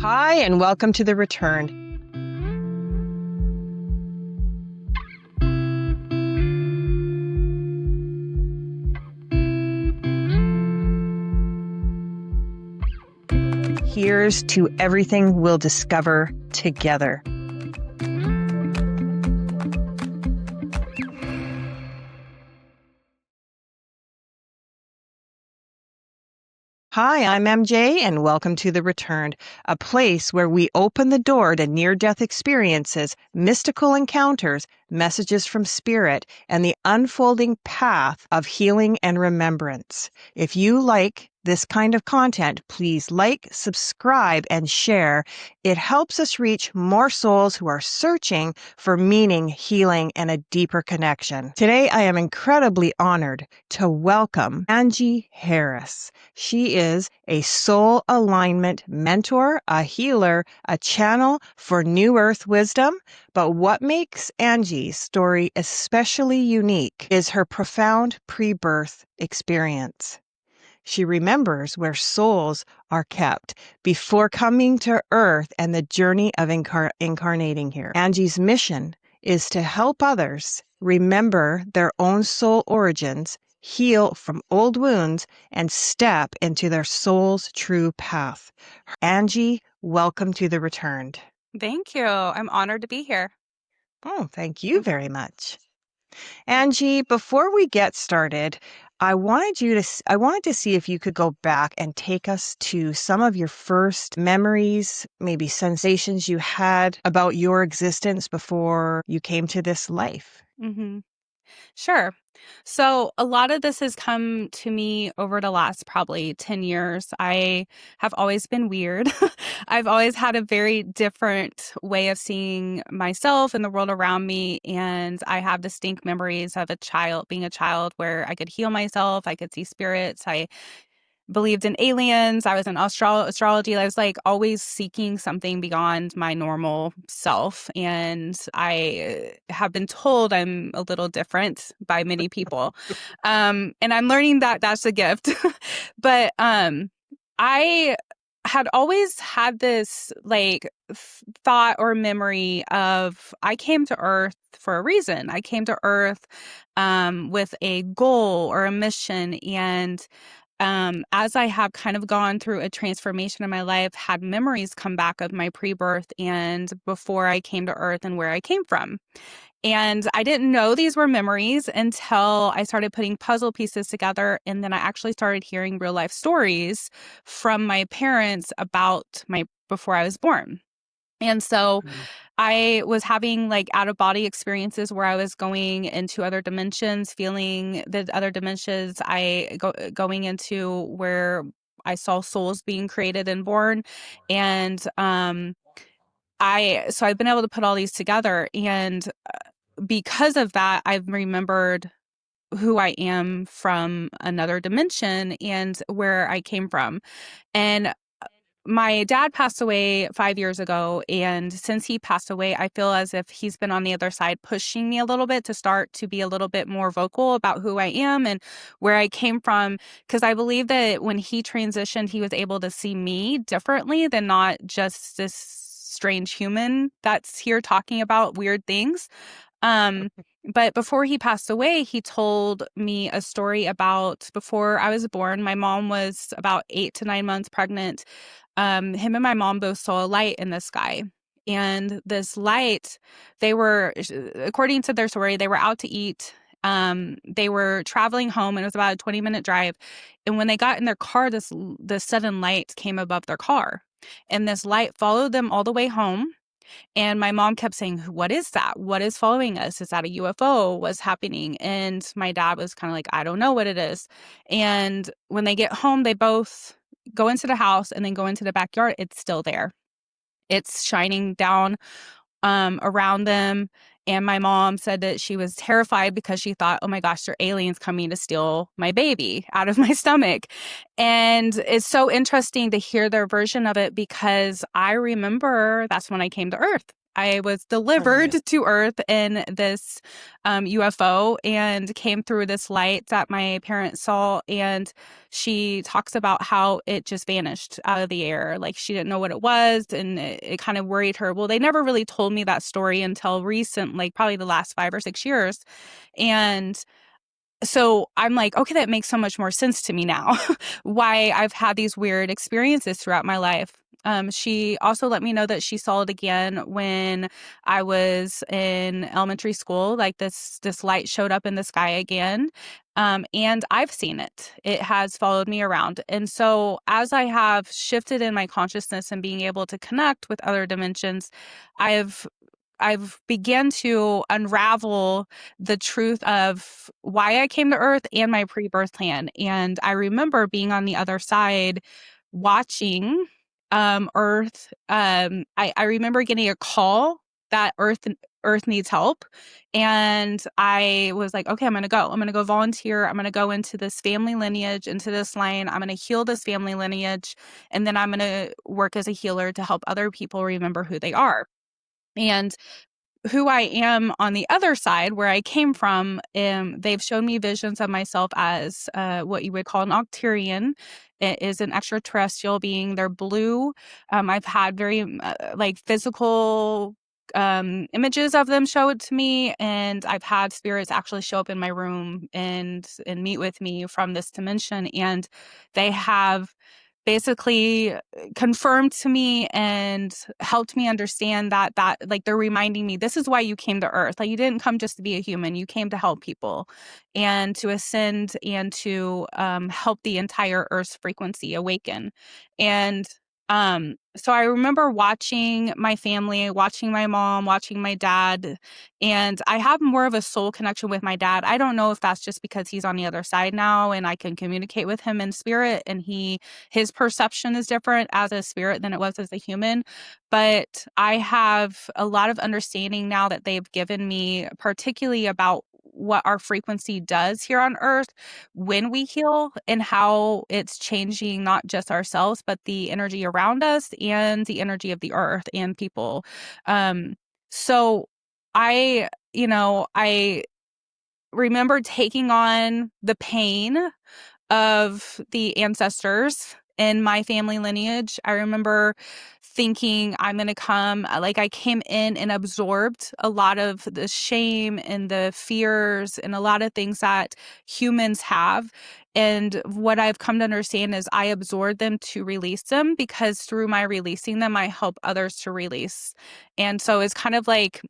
Hi, and welcome to The Returned. Here's to everything we'll discover together. Hi, I'm MJ, and welcome to The Returned, a place where we open the door to near-death experiences, mystical encounters, messages from spirit, and the unfolding path of healing and remembrance. If you like this kind of content, please like, subscribe, and share. It helps us reach more souls who are searching for meaning, healing, and a deeper connection. Today, I am incredibly honored to welcome Angie Harris. She is a soul alignment mentor, a healer, a channel for new earth wisdom. But what makes Angie's story especially unique is her profound pre-birth experience. She remembers where souls are kept before coming to Earth and the journey of incarnating here. Angie's mission is to help others remember their own soul origins, heal from old wounds, and step into their soul's true path. Angie, welcome to The Returned. Thank you. I'm honored to be here. Oh, thank you very much. Angie, before we get started, I wanted to see if you could go back and take us to some of your first memories, maybe sensations you had about your existence before you came to this life. Mm-hmm. Sure. So a lot of this has come to me over the last probably 10 years. I have always been weird. I've always had a very different way of seeing myself and the world around me. And I have distinct memories of being a child where I could heal myself. I could see spirits. I believed in aliens. I was in astrology. I was like always seeking something beyond my normal self. And I have been told I'm a little different by many people. And I'm learning that that's a gift. But I had always had this like thought or memory of I came to Earth for a reason. I came to Earth with a goal or a mission. And as I have kind of gone through a transformation in my life, had memories come back of my pre-birth and before I came to Earth and where I came from. And I didn't know these were memories until I started putting puzzle pieces together. And then I actually started hearing real life stories from my parents about before I was born. And so I was having like out of body experiences where I was going into other dimensions, feeling the other dimensions. Going into where I saw souls being created and born. And so I've been able to put all these together. And because of that, I've remembered who I am from another dimension and where I came from. And my dad passed away 5 years ago, and since he passed away, I feel as if he's been on the other side pushing me a little bit to start to be a little bit more vocal about who I am and where I came from, because I believe that when he transitioned, he was able to see me differently than not just this strange human that's here talking about weird things. But before he passed away, he told me a story about before I was born. My mom was about 8 to 9 months pregnant. Him and my mom both saw a light in the sky. And this light, according to their story, they were out to eat. They were traveling home and it was about a 20-minute drive. And when they got in their car, this sudden light came above their car. And this light followed them all the way home. And my mom kept saying, what is that? What is following us? Is that a UFO? What's happening? And my dad was kind of like, I don't know what it is. And when they get home, they both go into the house and then go into the backyard. It's still there. It's shining down around them. And my mom said that she was terrified because she thought, oh my gosh, there are aliens coming to steal my baby out of my stomach. And it's so interesting to hear their version of it because I remember that's when I came to Earth. I was Oh, delivered yeah. to Earth in this UFO and came through this light that my parents saw. And she talks about how it just vanished out of the air. Like she didn't know what it was. And it kind of worried her. Well, they never really told me that story until recent, like probably the last 5 or 6 years. And so I'm like, okay, that makes so much more sense to me now, why I've had these weird experiences throughout my life. She also let me know that she saw it again when I was in elementary school. Like this light showed up in the sky again, and I've seen it. It has followed me around. And so as I have shifted in my consciousness and being able to connect with other dimensions, I've I've began to unravel the truth of why I came to Earth and my pre-birth plan. And I remember being on the other side watching Earth. I remember getting a call that Earth needs help. And I was like, okay, I'm gonna go. I'm gonna go volunteer. I'm gonna go into this family lineage, into this line. I'm gonna heal this family lineage. And then I'm gonna work as a healer to help other people remember who they are. And who I am on the other side, where I came from, they've shown me visions of myself as what you would call an Octarian. It is an extraterrestrial being. They're blue. I've had very like physical images of them show it to me, and I've had spirits actually show up in my room and meet with me from this dimension, and they have basically confirmed to me and helped me understand that like they're reminding me this is why you came to Earth. Like you didn't come just to be a human, you came to help people and to ascend and to help the entire Earth's frequency awaken. And so I remember watching my family, watching my mom, watching my dad, and I have more of a soul connection with my dad. I don't know if that's just because he's on the other side now and I can communicate with him in spirit, and his perception is different as a spirit than it was as a human. But I have a lot of understanding now that they've given me, particularly about what our frequency does here on Earth when we heal and how it's changing not just ourselves, but the energy around us and the energy of the earth and people. So I remember taking on the pain of the ancestors in my family lineage. I remember thinking I'm going to come, like I came in and absorbed a lot of the shame and the fears and a lot of things that humans have. And what I've come to understand is I absorb them to release them, because through my releasing them, I help others to release. And so it's kind of like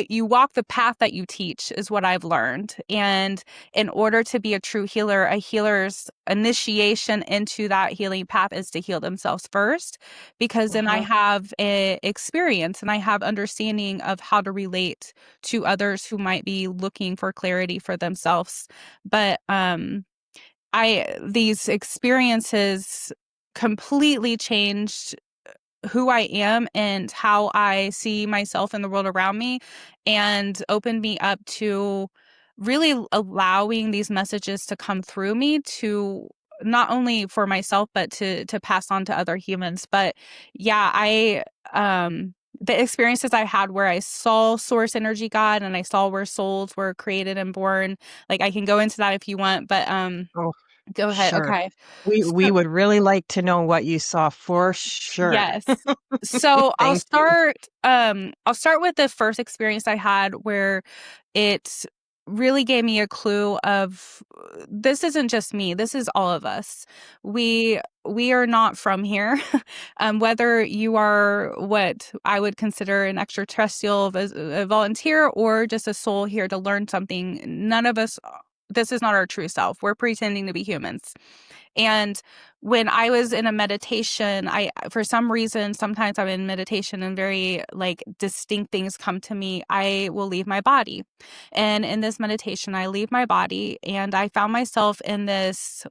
you walk the path that you teach is what I've learned. And in order to be a true healer, a healer's initiation into that healing path is to heal themselves first, because then I Uh-huh. have a experience and I have understanding of how to relate to others who might be looking for clarity for themselves. But I these experiences completely changed who I am and how I see myself in the world around me, and opened me up to really allowing these messages to come through me, to not only for myself but to pass on to other humans. But yeah, I the experiences I had where I saw source energy God and I saw where souls were created and born, like I can go into that if you want, but Oh, go ahead. sure. Okay. We So would really like to know what you saw for sure. yes. So Thank you. I'll start with the first experience I had where it really gave me a clue of this isn't just me, this is all of us. We are not from here. Whether you are what I would consider an extraterrestrial, a volunteer, or just a soul here to learn something, none of us, this is not our true self. We're pretending to be humans. And when I was in a meditation, for some reason, sometimes I'm in meditation and very like distinct things come to me. I will leave my body. And in this meditation, I leave my body and I found myself in this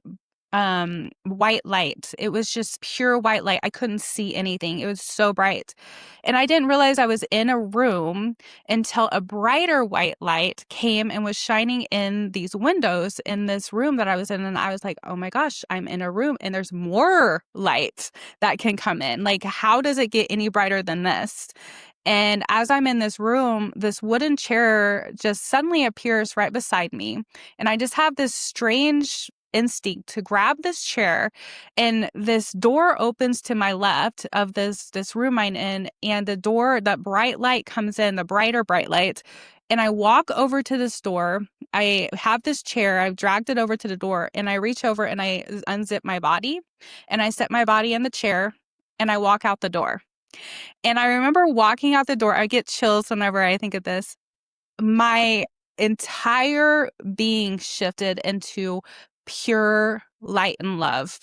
white light. It was just pure white light. I couldn't see anything. It was so bright. And I didn't realize I was in a room until a brighter white light came and was shining in these windows in this room that I was in. And I was like, oh my gosh, I'm in a room and there's more light that can come in. Like, how does it get any brighter than this? And as I'm in this room, this wooden chair just suddenly appears right beside me. And I just have this strange instinct to grab this chair, and this door opens to my left of this room I'm in, and the door, that bright light comes in, the brighter bright light, and I walk over to this door. I have this chair, I've dragged it over to the door, and I reach over and I unzip my body, and I set my body in the chair, and I walk out the door. And I remember walking out the door, I get chills whenever I think of this. My entire being shifted into pure light and love.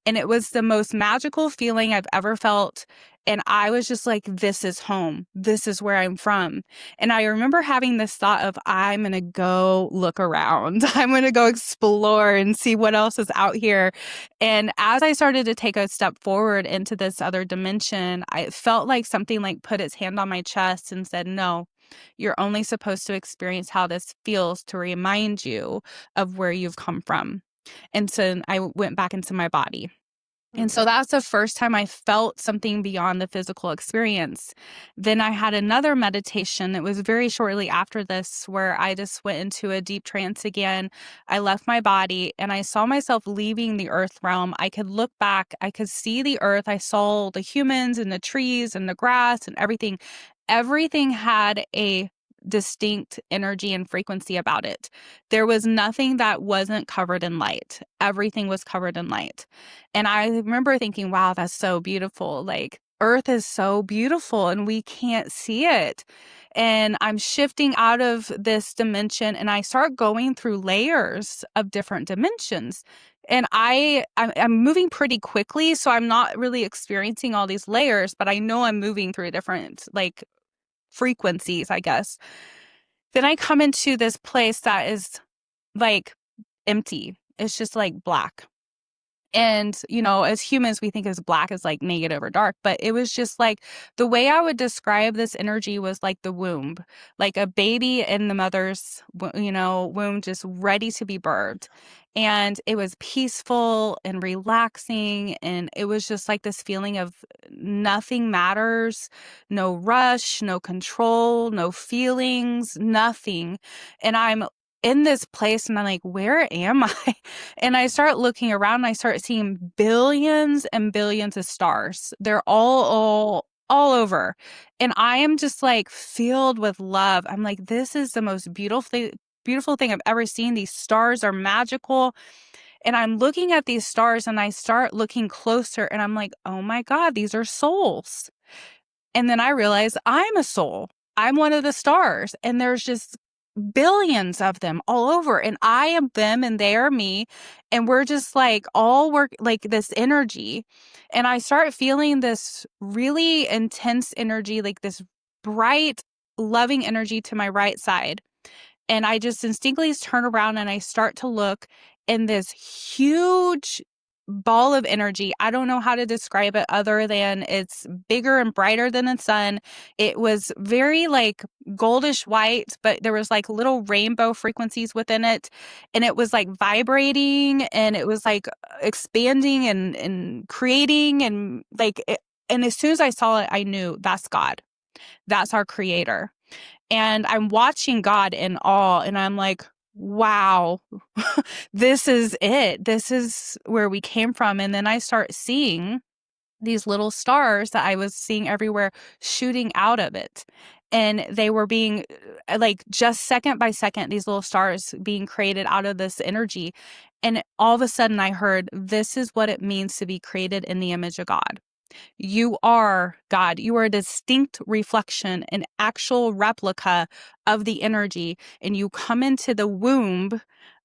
And it was the most magical feeling I've ever felt. And I was just like, this is home. This is where I'm from. And I remember having this thought of, I'm going to go look around. I'm going to go explore and see what else is out here. And as I started to take a step forward into this other dimension, I felt like something like put its hand on my chest and said, no, you're only supposed to experience how this feels to remind you of where you've come from. And so I went back into my body. And so that's the first time I felt something beyond the physical experience. Then I had another meditation that was very shortly after this, where I just went into a deep trance again. I left my body and I saw myself leaving the earth realm. I could look back, I could see the earth. I saw the humans and the trees and the grass and everything. Everything had a distinct energy and frequency about it. There was nothing that wasn't covered in light. Everything was covered in light. And I remember thinking, wow, that's so beautiful. Like, earth is so beautiful and we can't see it. And I'm shifting out of this dimension and I start going through layers of different dimensions. And I'm moving pretty quickly, so I'm not really experiencing all these layers, but I know I'm moving through different like frequencies, I guess. Then I come into this place that is like empty. It's just like black. And, as humans, we think as black as like negative or dark, but it was just like the way I would describe this energy was like the womb, like a baby in the mother's, womb, just ready to be birthed. And it was peaceful and relaxing. And it was just like this feeling of nothing matters, no rush, no control, no feelings, nothing. And I'm in this place and I'm like, where am I? And I start looking around and I start seeing billions and billions of stars. They're all over. And I am just like filled with love. I'm like, this is the most beautiful thing I've ever seen. These stars are magical. And I'm looking at these stars and I start looking closer and I'm like, oh my God, these are souls. And then I realize I'm a soul. I'm one of the stars. And there's just billions of them all over. And I am them and they are me. And we're just like all work like this energy. And I start feeling this really intense energy, like this bright, loving energy to my right side. And I just instinctively turn around and I start to look in this huge ball of energy. I don't know how to describe it other than it's bigger and brighter than the sun. It was very like goldish white, but there was like little rainbow frequencies within it. And it was like vibrating and it was like expanding and creating and like it, and as soon as I saw it, I knew that's God. That's our creator. And I'm watching God in awe and I'm like, wow, this is it. This is where we came from. And then I start seeing these little stars that I was seeing everywhere shooting out of it. And they were being like just second by second, these little stars being created out of this energy. And all of a sudden I heard, this is what it means to be created in the image of God. You are God. You are a distinct reflection, an actual replica of the energy. And you come into the womb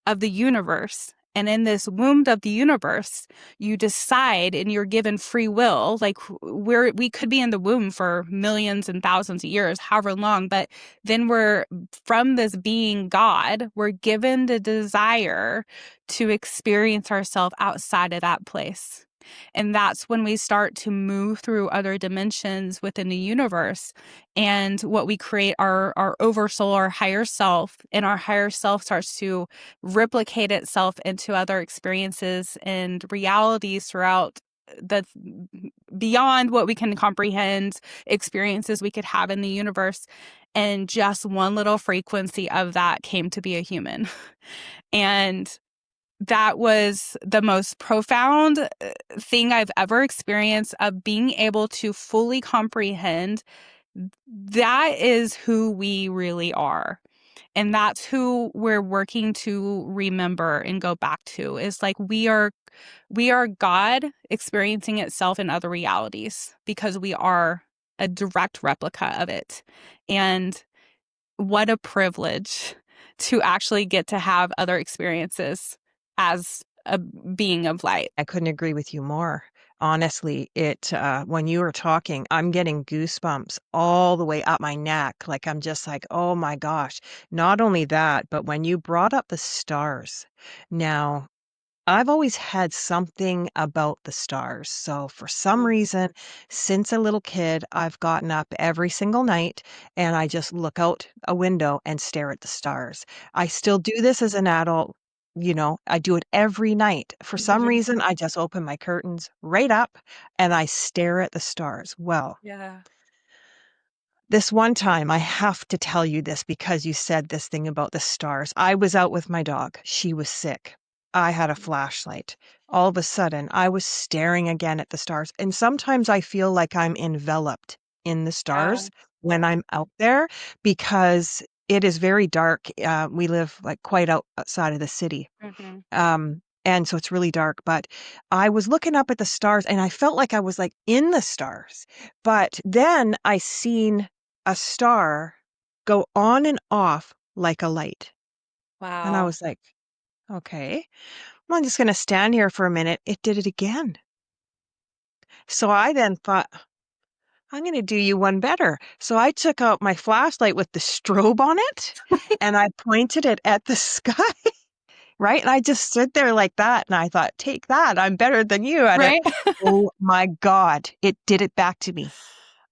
of the universe. And in this womb of the universe, you decide and you're given free will. Like we could be in the womb for millions and thousands of years, however long, but then we're from this being God, we're given the desire to experience ourselves outside of that place. And that's when we start to move through other dimensions within the universe. And what we create our oversoul, our higher self, and our higher self starts to replicate itself into other experiences and realities throughout the beyond what we can comprehend experiences we could have in the universe. And just one little frequency of that came to be a human. And that was the most profound thing I've ever experienced, of being able to fully comprehend that is who we really are. And that's who we're working to remember and go back to, is like we are God experiencing itself in other realities, because we are a direct replica of it. And what a privilege to actually get to have other experiences as a being of light. I couldn't agree with you more. Honestly, when you were talking, I'm getting goosebumps all the way up my neck. Like, I'm just like, oh my gosh. Not only that, but when you brought up the stars. Now, I've always had something about the stars. So for some reason, since a little kid, I've gotten up every single night and I just look out a window and stare at the stars. I still do this as an adult. I do it every night. For some reason, I just open my curtains right up and I stare at the stars. Well, Yeah. this one time, I have to tell you this because you said this thing about the stars. I was out with my dog. She was sick. I had a flashlight. All of a sudden, I was staring again at the stars. And sometimes I feel like I'm enveloped in the Yeah. stars when Yeah. I'm out there because it is very dark. We live like quite outside of the city. Hmm. And so it's really dark, but I was looking up at the stars and I felt like I was like in the stars. But then I seen a star go on and off like a light. And I Wow. was like, okay, well, I'm just going to stand here for a minute. It did it again. So I then thought, I'm going to do you one better. So I took out my flashlight with the strobe on it and I pointed it at the sky. Right? And I just stood there like that, and I thought, "Take that, I'm better than you at it." Right? Oh my god, it did it back to me.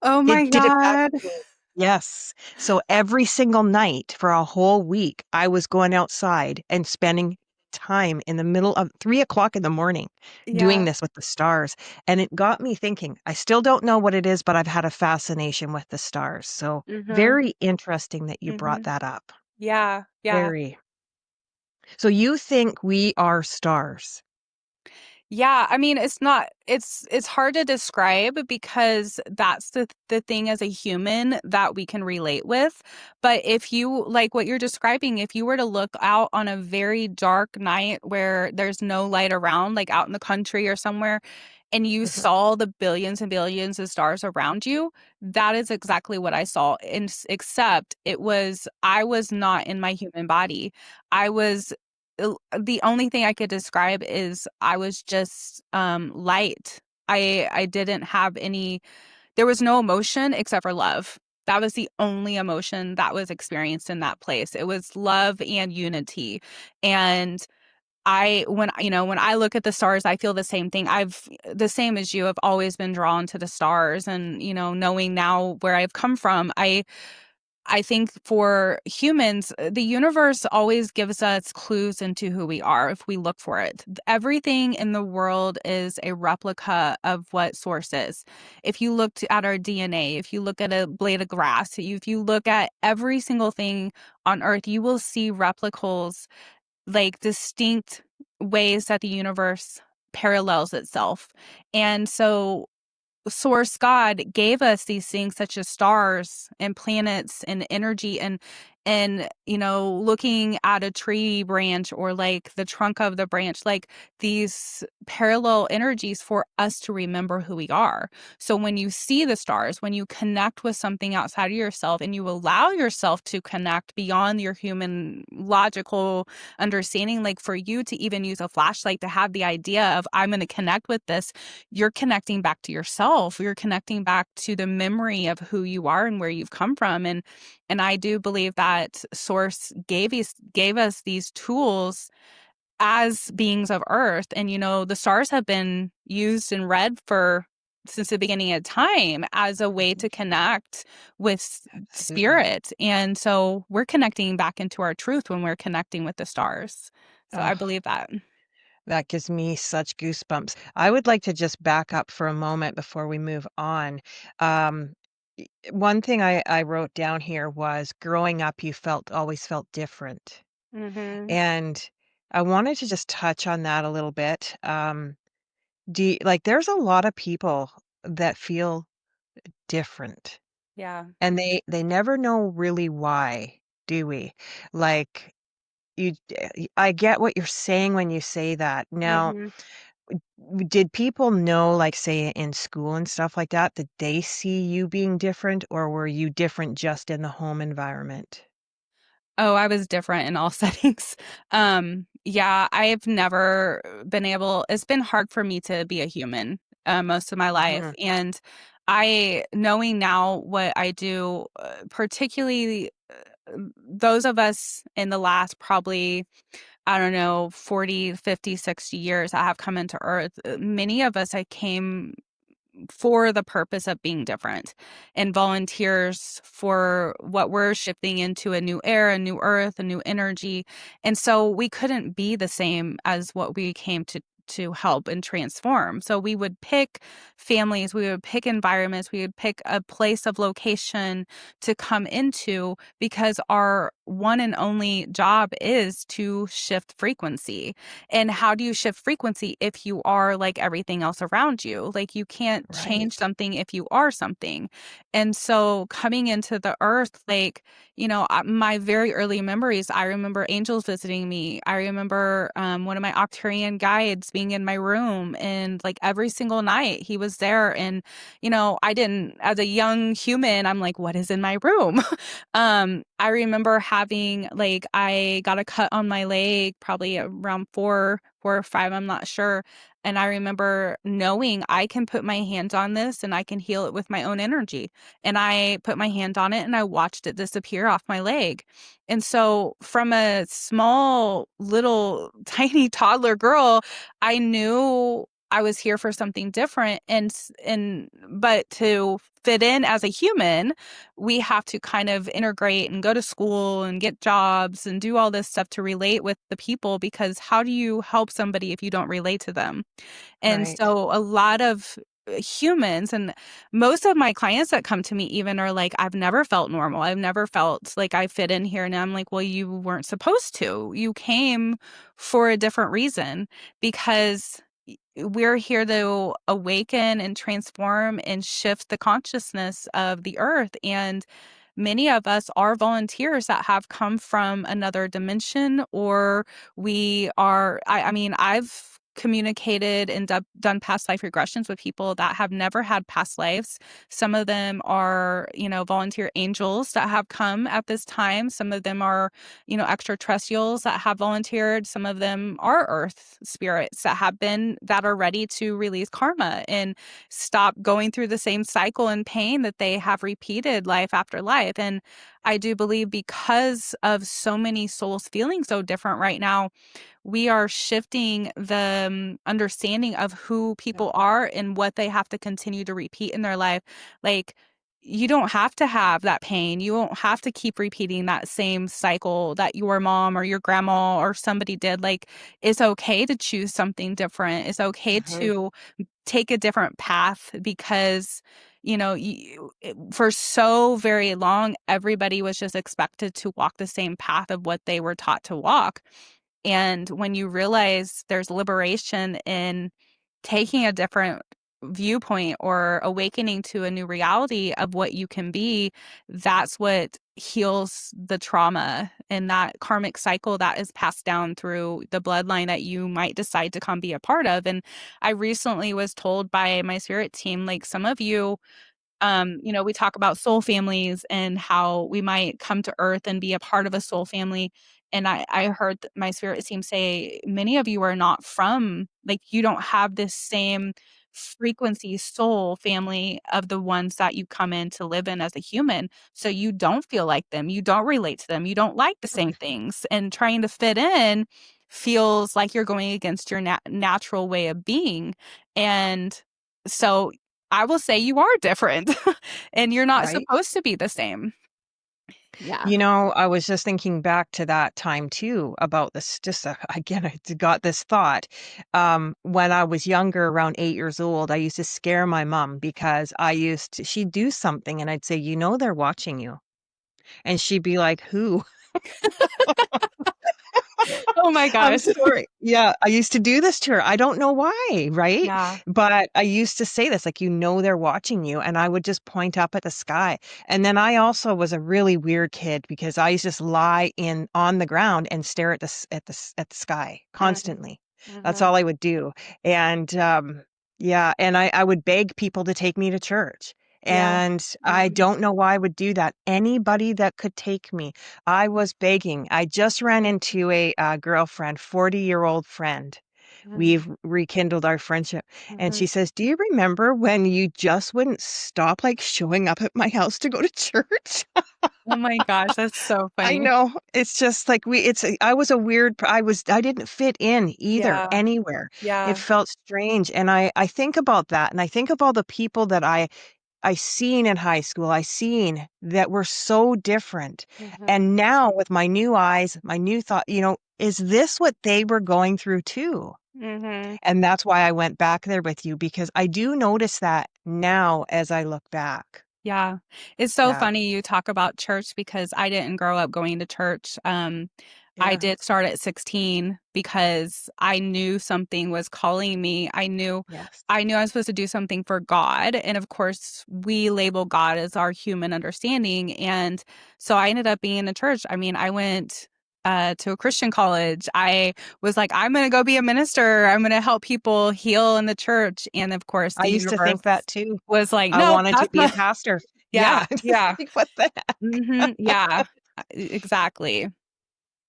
Oh It my did it back God. to me. Yes. So every single night for a whole week, I was going outside and spending time in the middle of 3 o'clock in the morning doing Yeah. this with the stars, and it got me thinking. I still don't know what it is, but I've had a fascination with the stars, so Hmm. very interesting that you brought Hmm. that up. Yeah. Yeah. Very. So you think we are stars? Yeah, I mean, it's hard to describe, because that's the thing as a human that we can relate with. But if you like what you're describing, if you were to look out on a very dark night where there's no light around, like out in the country or somewhere, and you Mhm. saw the billions and billions of stars around you, that is exactly what I saw. And except I was not in my human body. I was the only thing I could describe is I was just, light. I didn't have any there was no emotion except for love. That was the only emotion that was experienced in that place. It was love and unity. And when I look at the stars, I feel the same thing. The same as you, I've always been drawn to the stars, and, knowing now where I've come from, I think for humans, the universe always gives us clues into who we are if we look for it. Everything in the world is a replica of what source is. If you looked at our DNA, if you look at a blade of grass, if you look at every single thing on earth, you will see replicals, like distinct ways that the universe parallels itself. And so source God gave us these things such as stars and planets and energy, and looking at a tree branch, or like the trunk of the branch, like these parallel energies for us to remember who we are. So when you see the stars, when you connect with something outside of yourself, and you allow yourself to connect beyond your human logical understanding, like for you to even use a flashlight to have the idea of, I'm going to connect with this, you're connecting back to yourself. You're connecting back to the memory of who you are and where you've come from. And I do believe that source gave us these tools as beings of earth. And the stars have been used and read for since the beginning of time as a way Mhm. to connect with Absolutely. spirit. And so we're connecting back into our truth when we're connecting with the stars. So I Oh, believe that. That gives me such goosebumps. I would like to just back up for a moment before we move on. Um, One thing I wrote down here was growing up, you always felt different. Mhm. And I wanted to just touch on that a little bit. Like, there's a lot of people that feel different, Yeah. and they never know really why, do we? Like, I get what you're saying when you say that. Now, Mhm. did people know, like, say, in school and stuff like that, did they see you being different, or were you different just in the home environment? Oh, I was different in all settings. Yeah, I've never been able it's been hard for me to be a human, most of my life, Mhm. and I knowing now what I do, particularly, those of us in the last probably, I don't know, 40, 50, 60 years that have come into Earth, many of us, I came for the purpose of being different and volunteers for what we're shifting into a new era, a new earth, a new energy. And so we couldn't be the same as what we came to help and transform. So we would pick families, we would pick environments, we would pick a place of location to come into because our one and only job is to shift frequency. And how do you shift frequency if you are like everything else around you? Like you can't change Right, something if you are something. And so coming into the earth, like, my very early memories, I remember angels visiting me. I remember one of my Octarian guides being in my room, and like every single night he was there. And, I didn't, as a young human, I'm like, what is in my room? I remember having like I got a cut on my leg probably around 4 or 5, I'm not sure. And I remember knowing I can put my hands on this and I can heal it with my own energy. And I put my hand on it and I watched it disappear off my leg. And so from a small little tiny toddler girl, I knew I was here for something different and but to fit in as a human, we have to kind of integrate and go to school and get jobs and do all this stuff to relate with the people because how do you help somebody if you don't relate to them? And right. so a lot of humans and most of my clients that come to me even are like, I've never felt normal. I've never felt like I fit in here. And I'm like, well, you weren't supposed to. You came for a different reason because we're here to awaken and transform and shift the consciousness of the earth. And many of us are volunteers that have come from another dimension, or we are, I mean, I've communicated and done past life regressions with people that have never had past lives. Some of them are, volunteer angels that have come at this time. Some of them are, extraterrestrials that have volunteered. Some of them are earth spirits that are ready to release karma and stop going through the same cycle and pain that they have repeated life after life. And I do believe because of so many souls feeling so different right now, we are shifting the understanding of who Yeah. people are and what they have to continue to repeat in their life. Like, you don't have to have that pain. You won't have to keep repeating that same cycle that your mom or your grandma or somebody did. Like, it's okay to choose something different. It's okay Mhm. to take a different path because for so very long everybody was just expected to walk the same path of what they were taught to walk. And when you realize there's liberation in taking a different viewpoint or awakening to a new reality of what you can be, that's what heals the trauma and that karmic cycle that is passed down through the bloodline that you might decide to come be a part of. And I recently was told by my spirit team, like, some of you, we talk about soul families and how we might come to earth and be a part of a soul family. And I heard my spirit team say, many of you are not from, like, you don't have this same frequency soul family of the ones that you come in to live in as a human. So you don't feel like them. You don't relate to them. You don't like the same things. And trying to fit in feels like you're going against your natural way of being. And so I will say you are different and you're not Right? supposed to be the same. Yeah. I was just thinking back to that time too about this. Just again, I got this thought. When I was younger, around 8 years old, I used to scare my mom because she'd do something and I'd say, they're watching you. And she'd be like, who? Oh my I'm gosh. sorry. Yeah, I used to do this to her. I don't know why, right? Yeah. But I used to say this, like, they're watching you. And I would just point up at the sky. And then I also was a really weird kid because I used to just lie on the ground and stare at the sky Mhm. constantly. That's Mhm. all I would do. And yeah, and I would beg people to take me to church. Yeah. And I Mhm. don't know why I would do that. Anybody that could take me. I was begging. I just ran into a, girlfriend, 40-year-old friend. Mhm. We've rekindled our friendship, and Mhm. she says, "Do you remember when you just wouldn't stop, like, showing up at my house to go to church?" Oh my gosh, that's so I funny. know. It's just like I was a weird I didn't fit in either, Yeah. anywhere. It Yeah. felt strange, and I think about that, and I think of all the people that I seen in high school, I seen that were so different. Mhm. And now with my new eyes, my new thought, is this what they were going through too? Mhm. And that's why I went back there with you because I do notice that now as I look back. Yeah. It's so Yeah. funny you talk about church because I didn't grow up going to church. I Yeah. did start at 16 because I knew something was calling me. Yes. I knew I was supposed to do something for God. And of course, we label God as our human understanding. And so I ended up being in a church. I mean, I went to a Christian college. I was like, I'm going to go be a minister. I'm going to help people heal in the church. And of course, I the used to universe think that too. was like, I nope, wanted to that's be a not. pastor. Yeah, Yeah. Just yeah. like, what the heck? Yeah. Exactly.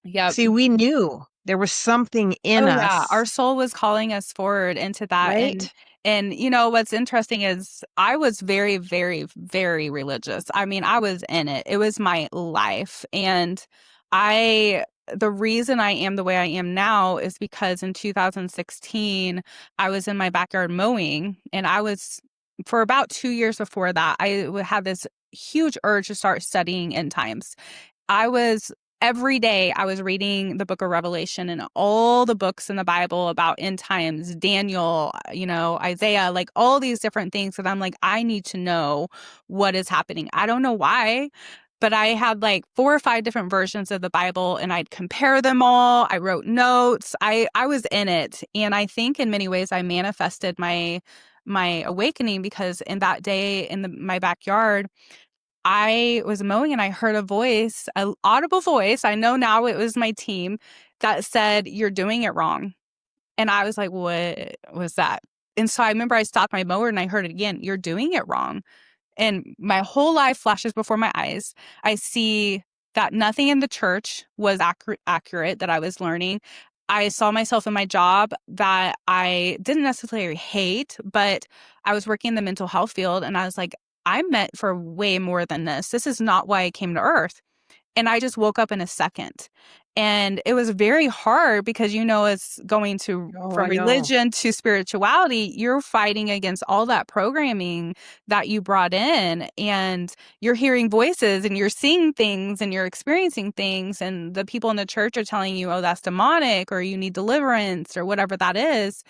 Yep. See, we knew there was something in Oh, yeah, our us, soul was calling us forward into that, right? and, what's interesting is I was very, very, very religious. I mean, I was in it. It was my life, and I the reason I am the way I am now is because in 2016, I was in my backyard mowing, and I was for about 2 years before that, I had this huge urge to start studying end times. I was every day I was reading the book of Revelation and all the books in the Bible about end times, Daniel, Isaiah, like all these different things that I'm like, I need to know what is happening. I don't know why, but I had like 4 or 5 different versions of the Bible and I'd compare them all. I wrote notes. I was in it. And I think in many ways I manifested my awakening because in that day in my backyard, I was mowing and I heard a voice, an audible voice. I know now it was my team that said, "You're doing it wrong." And I was like, "What was that?" And so I remember I stopped my mower and I heard it again, "You're doing it wrong." And my whole life flashes before my eyes. I see that nothing in the church was accurate that I was learning. I saw myself in my job that I didn't necessarily hate, but I was working in the mental health field and I was like, I'm meant for way more than this. This is not why I came to earth. And I just woke up in a second. And it was very hard because, it's going to Oh, from I know. religion to spirituality, you're fighting against all that programming that you brought in. And you're hearing voices and you're seeing things and you're experiencing things. And the people in the church are telling you, oh, that's demonic or you need deliverance or whatever that is.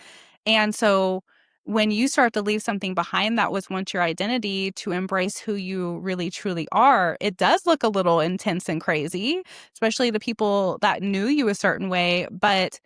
And so when you start to leave something behind that was once your identity to embrace who you really truly are, it does look a little intense and crazy, especially the people that knew you a certain way. But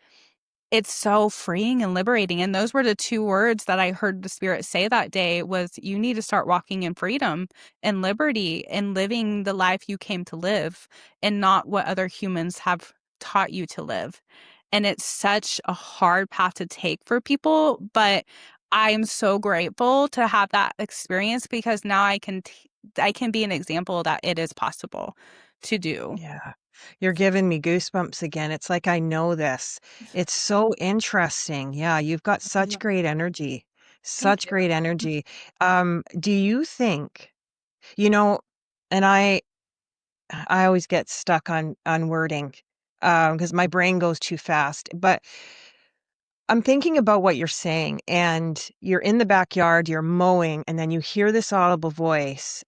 it's so freeing and liberating. And those were the 2 words that I heard the Spirit say that day was you need to start walking in freedom and liberty and living the life you came to live and not what other humans have taught you to live. And it's such a hard path to take for people, but I am so grateful to have that experience because now I can be an example that it is possible to do. Yeah. You're giving me goosebumps again. It's like I know this. It's so interesting. Yeah, you've got such Mhm. great energy. Thank Such you. great energy. Do you think, you know, and I always get stuck on wording because my brain goes too fast. But I'm thinking about what you're saying, and you're in the backyard, you're mowing, and then you hear this audible voice.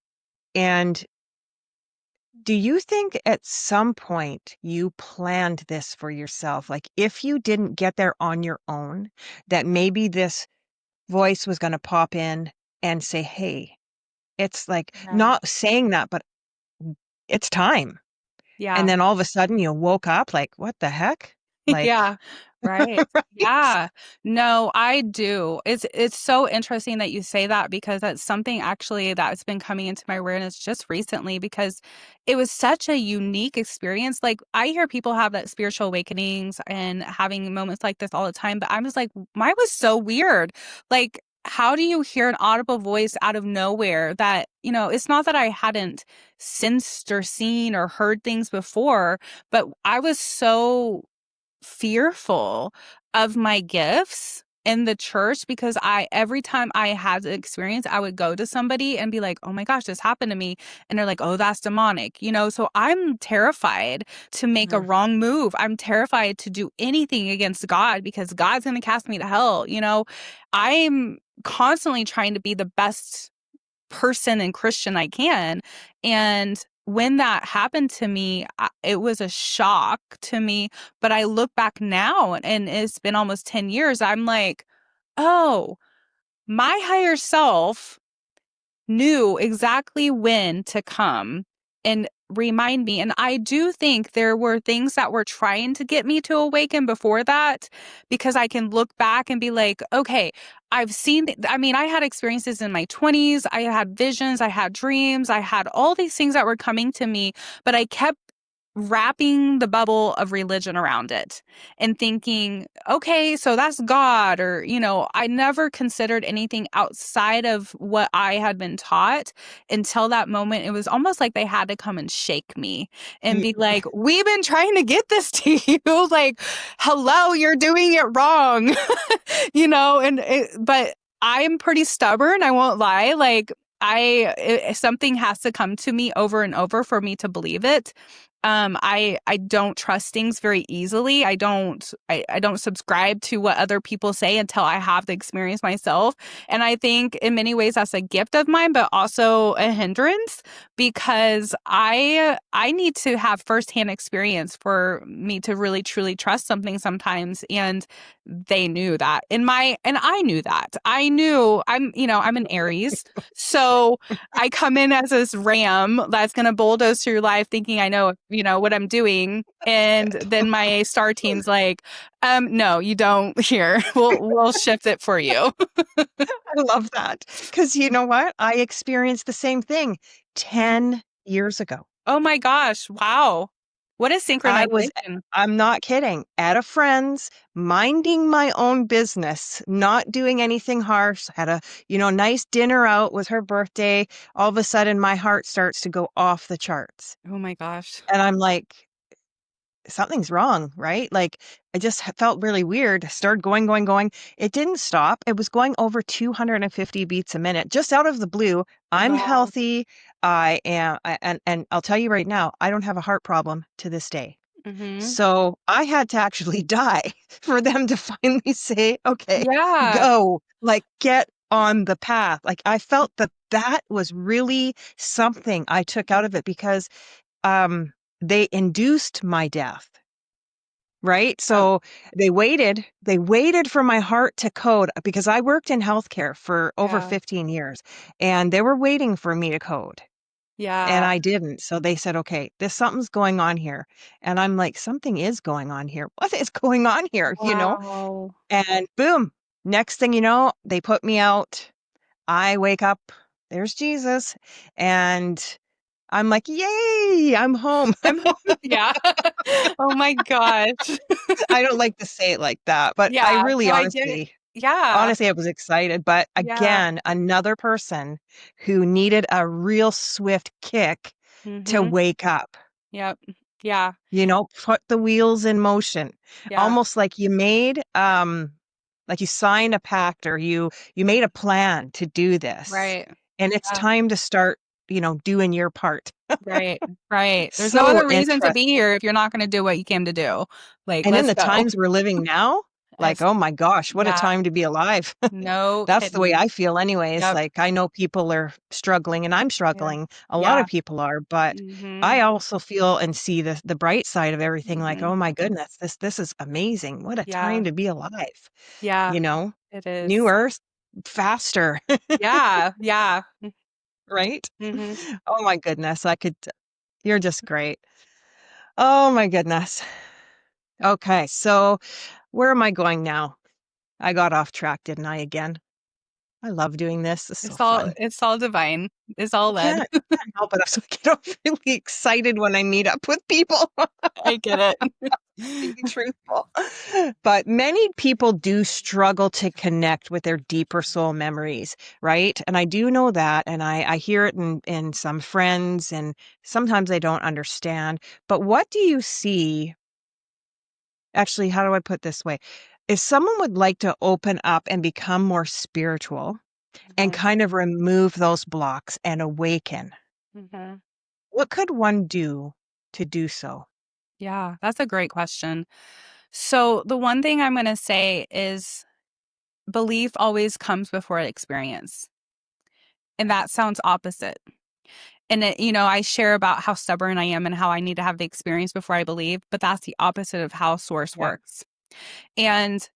And Do you think at some point you planned this for yourself? Like if you didn't get there on your own, that maybe this voice was going to pop in and say, "Hey," it's like Yeah. not saying that, but it's time. And Yeah. then all of a sudden you woke up like, "What the heck?" Like, Yeah, right. right? Yeah. No, I do. It's so interesting that you say that because that's something actually that's been coming into my awareness just recently because it was such a unique experience. Like I hear people have that spiritual awakenings and having moments like this all the time, but I'm just like, mine was so weird. Like, how do you hear an audible voice out of nowhere that, it's not that I hadn't sensed or seen or heard things before, but I was so fearful of my gifts in the church because every time I had the experience, I would go to somebody and be like, "Oh my gosh, this happened to me." And they're like, "Oh, that's demonic." So I'm terrified to make a Mhm. wrong move. I'm terrified to do anything against God because God's going to cast me to hell. I'm constantly trying to be the best person and Christian I can. And when that happened to me, it was a shock to me. But I look back now and it's been almost 10 years. I'm like, oh, my higher self knew exactly when to come and remind me. And I do think there were things that were trying to get me to awaken before that, because I can look back and be like, okay, I've seen, I had experiences in my 20s. I had visions, I had dreams, I had all these things that were coming to me, but I kept wrapping the bubble of religion around it and thinking, okay, so that's God, or, I never considered anything outside of what I had been taught until that moment. It was almost like they had to come and shake me and be like, we've been trying to get this to you. Like, hello, you're doing it wrong. But I'm pretty stubborn. I won't lie. Like, something has to come to me over and over for me to believe it. I don't trust things very easily. I don't subscribe to what other people say until I have the experience myself. And I think in many ways that's a gift of mine, but also a hindrance because I need to have firsthand experience for me to really truly trust something sometimes. And they knew that and I knew that. I knew I'm an Aries. So I come in as this ram that's going to bulldoze through life thinking I know, what I'm doing. And then my star team's like, no, you don't here. We'll shift it for you. I love that because you know what? I experienced the same thing 10 years ago. Oh my gosh. Wow. What a I was synchronization. I'm not kidding, at a friend's, minding my own business, not doing anything harsh, had a, nice dinner out, was her birthday. All of a sudden, my heart starts to go off the charts. Oh my gosh. And I'm like, something's wrong, right? Like, I just felt really weird. I started going, going, going. It didn't stop. It was going over 250 beats a minute, just out of the blue. I'm Wow. healthy. And I'll tell you right now, I don't have a heart problem to this day. Mm-hmm. So I had to actually die for them to finally say, okay, Yeah. go, like get on the path. Like I felt that that was really something I took out of it because um, they induced my death. Right. Yep. So they waited for my heart to code because I worked in healthcare for over Yeah. 15 years and they were waiting for me to code. And Yeah. I didn't. So they said, okay, there's something's going on here. And I'm like, something is going on here. What is going on here? Wow. And boom, next thing you know, they put me out. I wake up, there's Jesus. And I'm like, yay, I'm home. I'm home. Yeah. Oh my gosh. I don't like to say it like that, but I Yeah. really No, I get it. honestly, Yeah. honestly, I was excited. But Yeah. again, another person who needed a real swift kick to Mm-hmm. wake up. Yep. Yeah. Put the wheels in motion. Yeah. Almost like you signed a pact or you made a plan to do this. Right. And it's Yeah. time to start, doing your part. Right. Right. There's no So other reason to be interesting. here if you're not going to do what you came to do. Like, And in let's the go. times we're living now, Like, As oh my gosh, what a yeah, time to be alive. no That's the way kidding. I feel anyways. Yep. Like, I know people are struggling and I'm Yeah. struggling. A lot Yeah. of people are, but Mhm. I also feel and see the bright side of everything like, Mhm. oh my goodness, this is amazing. What a Yeah. time to be alive, Yeah. you know? It New is. earth, faster, Yeah. Yeah. right? Mhm. Oh my goodness, you're just great. Oh my goodness. Okay, so where am I going now? I got off track, didn't I, again? I love doing this. It's so fun. It's all divine. It's all led. Can't help it. I get really excited when I meet up with people, I get it. being truthful. But many people do struggle to connect with their deeper soul memories, right? And I do know that, and I hear it in some friends, and sometimes I don't understand. But what do you see? Actually, how do I put this way? If someone would like to open up and become more spiritual and Mhm. kind of remove those blocks and awaken, Mhm. what could one do to do so? Yeah, that's a great question. So, the one thing I'm gonna say is belief always comes before experience, and that sounds opposite. And I share about how stubborn I am and how I need to have the experience before I believe, but that's the opposite of how source Yeah. works. And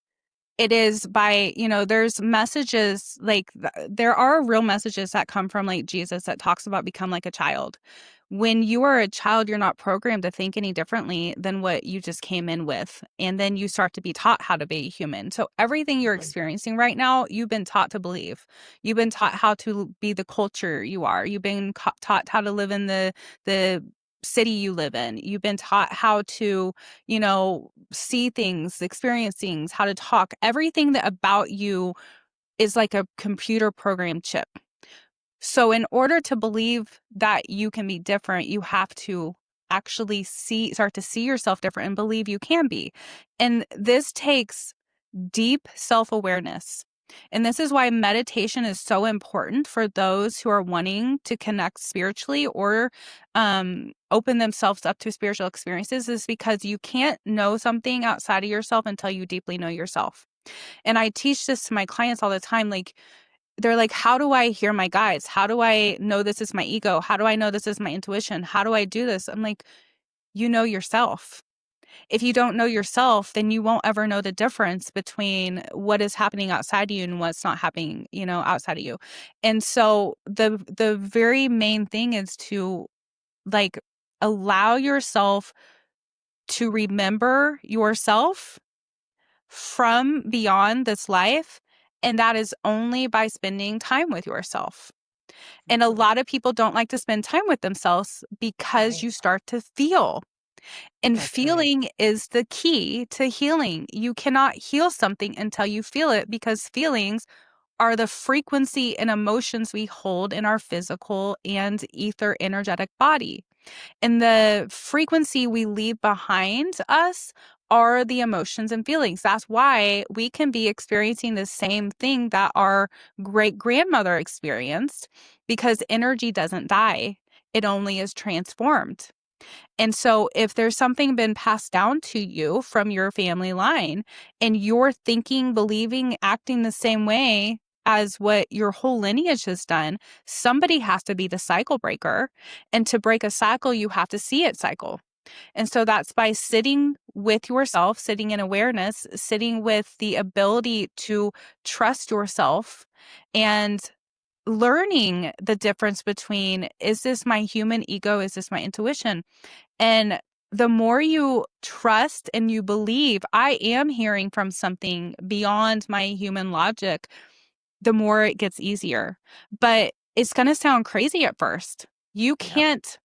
it is by, there's messages like there are real messages that come from like Jesus that talks about become like a child. When you are a child, you're not programmed to think any differently than what you just came in with. And then you start to be taught how to be a human. So everything you're Mhm. experiencing right now, you've been taught to believe. You've been taught how to be the culture you are. You've been taught how to live in the city you live in. You've been taught how to, see things, experience things, how to talk. Everything that about you is like a computer program chip. So in order to believe that you can be different, you have to actually start to see yourself different and believe you can be. And this takes deep self-awareness. And this is why meditation is so important for those who are wanting to connect spiritually or open themselves up to spiritual experiences, is because you can't know something outside of yourself until you deeply know yourself. And I teach this to my clients all the time. Like, they're like, how do I hear my guides? How do I know this is my ego? How do I know this is my intuition? How do I do this? I'm like, you know yourself. If you don't know yourself, then you won't ever know the difference between what is happening outside of you and what's not happening, outside of you. And so the very main thing is to like allow yourself to remember yourself from beyond this life. And that is only by spending time with yourself. And a Mhm. lot of people don't like to spend time with themselves because Right. you start to feel. And That's right. feeling is the key to healing. You cannot heal something until you feel it, because feelings are the frequency and emotions we hold in our physical and ether energetic body. And the frequency we leave behind us are the emotions and feelings. That's why we can be experiencing the same thing that our great grandmother experienced, because energy doesn't die, it only is transformed. And so if there's something been passed down to you from your family line and you're thinking, believing, acting the same way as what your whole lineage has done, somebody has to be the cycle breaker. And to break a cycle, you have to see it cycle. And so that's by sitting with yourself, sitting in awareness, sitting with the ability to trust yourself and learning the difference between, is this my human ego? Is this my intuition? And the more you trust and you believe, I am hearing from something beyond my human logic, the more it gets easier. But it's going to sound crazy at first. You Yep. can't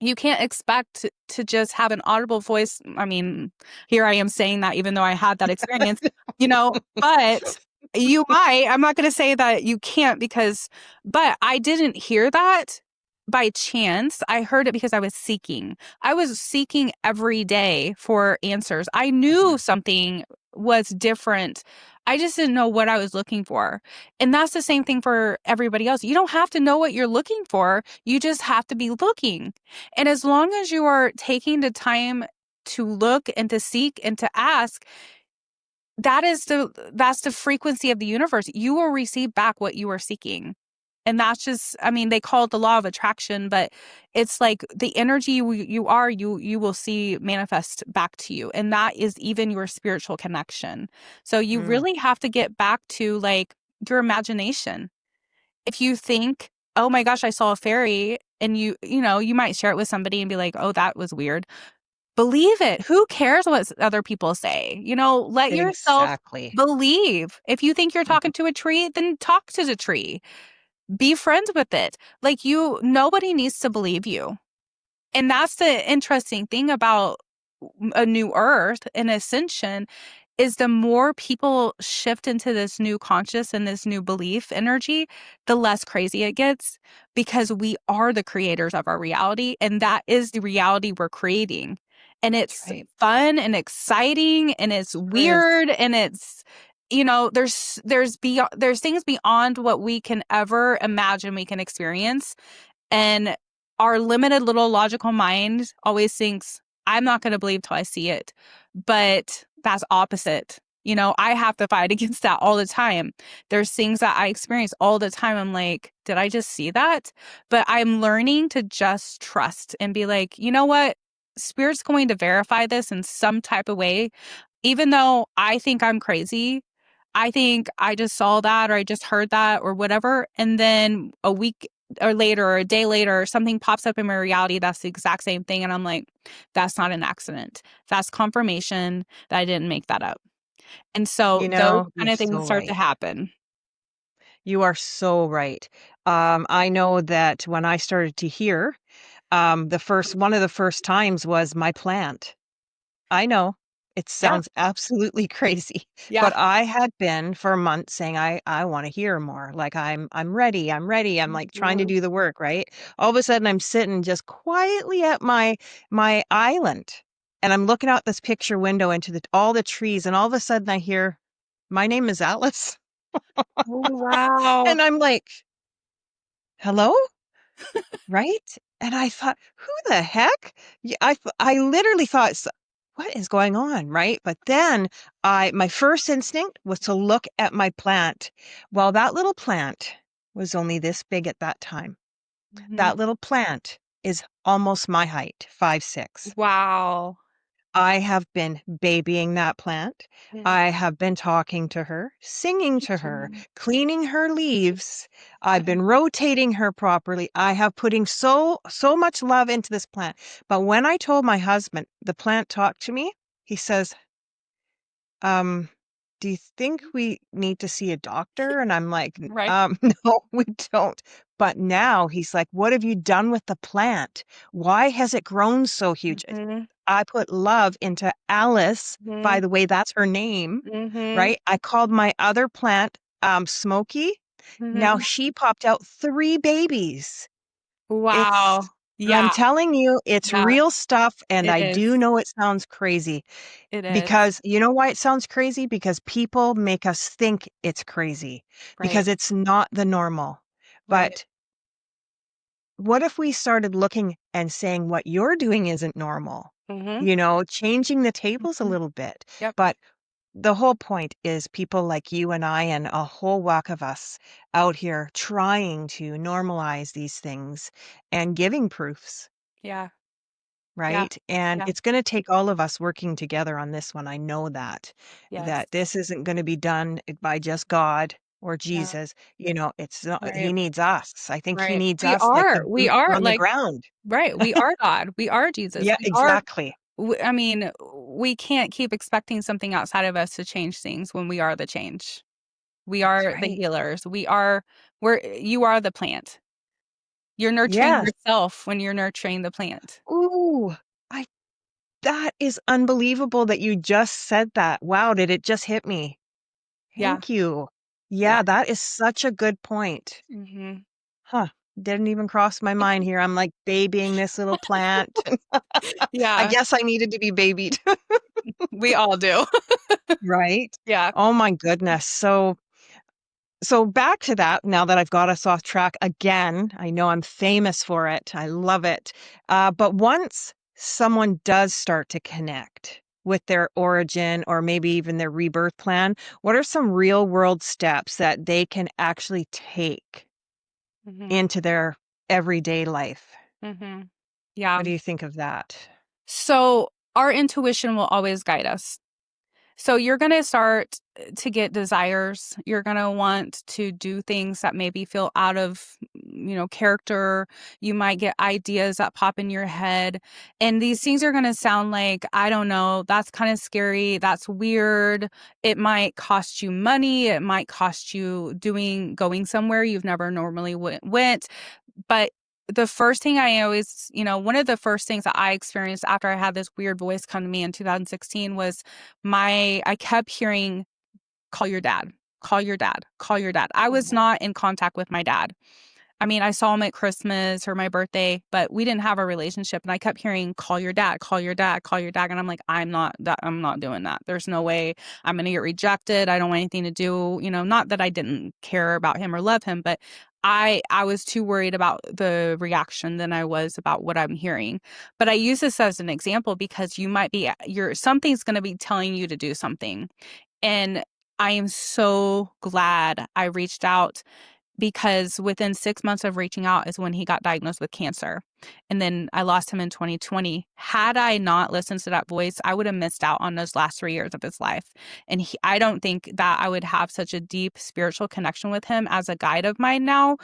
you can't expect to just have an audible voice. I mean, here I am saying that even though I had that experience, but you might. I'm not going to say that you can't, but I didn't hear that by chance. I heard it because I was seeking. I was seeking every day for answers. I knew something was different. I just didn't know what I was looking for. And that's the same thing for everybody else. You don't have to know what you're looking for. You just have to be looking. And as long as you are taking the time to look and to seek and to ask, that's the frequency of the universe. You will receive back what you are seeking. And that's just, I mean, they call it the law of attraction, but it's like the energy you will see manifest back to you. And that is even your spiritual connection. So you Mm, really have to get back to like your imagination. If you think, oh my gosh, I saw a fairy, and you might share it with somebody and be like, oh, that was weird. Believe it. Who cares what other people say? Let yourself exactly. believe. If you think you're Mhm. talking to a tree, then talk to the tree. Be friends with it. Like nobody needs to believe you. And that's the interesting thing about a new earth and ascension is the more people shift into this new conscious and this new belief energy, the less crazy it gets because we are the creators of our reality. And that is the reality we're creating. And That's it's right. fun and exciting and it's It is. weird and there's things beyond what we can ever imagine we can experience. And our limited little logical mind always thinks, I'm not going to believe till I see it. But that's opposite. I have to fight against that all the time. There's things that I experience all the time. I'm like, did I just see that? But I'm learning to just trust and be like, you know what? Spirit's going to verify this in some type of way. Even though I think I'm crazy, I think I just saw that or I just heard that or whatever. And then a week or later or a day later, something pops up in my reality that's the exact same thing. And I'm like, that's not an accident. That's confirmation that I didn't make that up. And so those You're kind of things so start to right. happen. You are so right. I know that when I started to hear, one of the first times was my plant. I know it Yeah. sounds absolutely crazy, Yeah. but I had been for months saying, I want to hear more. Like I'm ready. I'm ready. I'm like trying to Mhm. do the work, right? All of a sudden I'm sitting just quietly at my island and I'm looking out this picture window into all the trees and all of a sudden I hear, my name is Alice. Oh, wow. And I'm like, hello? Right? And I thought, "Who the heck?" I literally thought, "What is going on?" Right? But then my first instinct was to look at my plant. Well, that little plant was only this big at that time. Mhm. That little plant is almost my height, 5'6". Wow. I have been babying that plant. Mhm. I have been talking to her, singing to her, cleaning her leaves. I've been rotating her properly. I have putting so much love into this plant. But when I told my husband the plant talked to me, he says, um, do you think we need to see a doctor? And I'm like, Right. no, we don't. But now he's like, what have you done with the plant? Why has it grown so huge? Mhm. I put love into Alice. By Mhm. the way, that's her name, Mhm. right? I called my other plant, Smokey. Now Mhm. she popped out 3 babies. It's Wow. I'm Yeah. telling you, it's Yeah. real stuff, and It I is. do know it sounds crazy It is. because you know why it sounds crazy? Because people make us think it's crazy Right. because it's not the normal. Right. But what if we started looking and saying what you're doing isn't normal? Mhm. Changing the tables a Mhm. little bit. Yep. But the whole point is people like you and I and a whole whack of us out here trying to normalize these things and giving proofs, Yeah. Yeah. right? And Yeah. it's going to take all of us working together on this one. I know Yes. that this isn't going to be done by just God or Yeah. Jesus. It's not, Right. he needs us. I think he Right. needs We us like the are. We boots are on the like ground. right. We are God. We are Jesus. Yeah, exactly. I mean, we can't keep expecting something outside of us to change things when we are the change. We That's are the right. healers. You are the plant. You're nurturing Yes. yourself when you're nurturing the plant. Ooh, I that is unbelievable that you just said that. Wow, did it just hit me? Yeah. Thank you. Yeah. Yeah, that is such a good point. Mhm. Huh. Didn't even cross my mind here. I'm like babying this little plant. I Yeah. guess I needed to be babied. We all do. Right? Yeah. Oh my goodness. So back to that, now that I've got us off track again, I know I'm famous for it. I love it. But once someone does start to connect with their origin or maybe even their rebirth plan, what are some real world steps that they can actually take Mhm. into their everyday life? Mhm. Yeah. What do you think of that? So our intuition will always guide us. So you're going to start to get desires. You're going to want to do things that maybe feel out of, character. You might get ideas that pop in your head. And these things are going to sound like, I don't know, that's kind of scary. That's weird. It might cost you money. It might cost you going somewhere you've never normally went. But the first thing I always, one of the first things that I experienced after I had this weird voice come to me in 2016 was I kept hearing, call your dad, call your dad, call your dad. I was not in contact with my dad. I mean, I saw him at Christmas or my birthday, but we didn't have a relationship. And I kept hearing, call your dad, call your dad, call your dad. And I'm like, I'm not doing that. There's no way I'm going to get rejected. I don't want anything to do, not that I didn't care about him or love him, but I was too worried about the reaction than I was about what I'm hearing. But I use this as an example because something's going to be telling you to do something. And I am so glad I reached out because within 6 months of reaching out is when he got diagnosed with cancer. And then I lost him in 2020. Had I not listened to that voice, I would have missed out on those last 3 years of his life. And I don't think that I would have such a deep spiritual connection with him as a guide of mine now,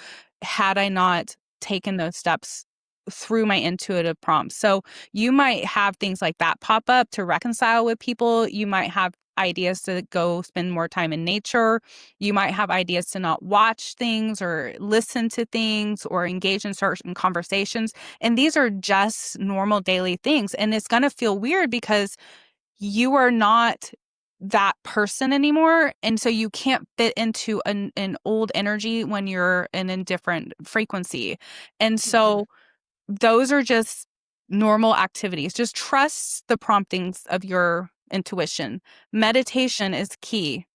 had I not taken those steps through my intuitive prompts. So you might have things like that pop up to reconcile with people. You might have ideas to go spend more time in nature. You might have ideas to not watch things or listen to things or engage in certain conversations. And these are just normal daily things. And it's going to feel weird because you are not that person anymore. And so you can't fit into an old energy when you're in a different frequency. And so those are just normal activities. Just trust the promptings of your intuition. Meditation is key.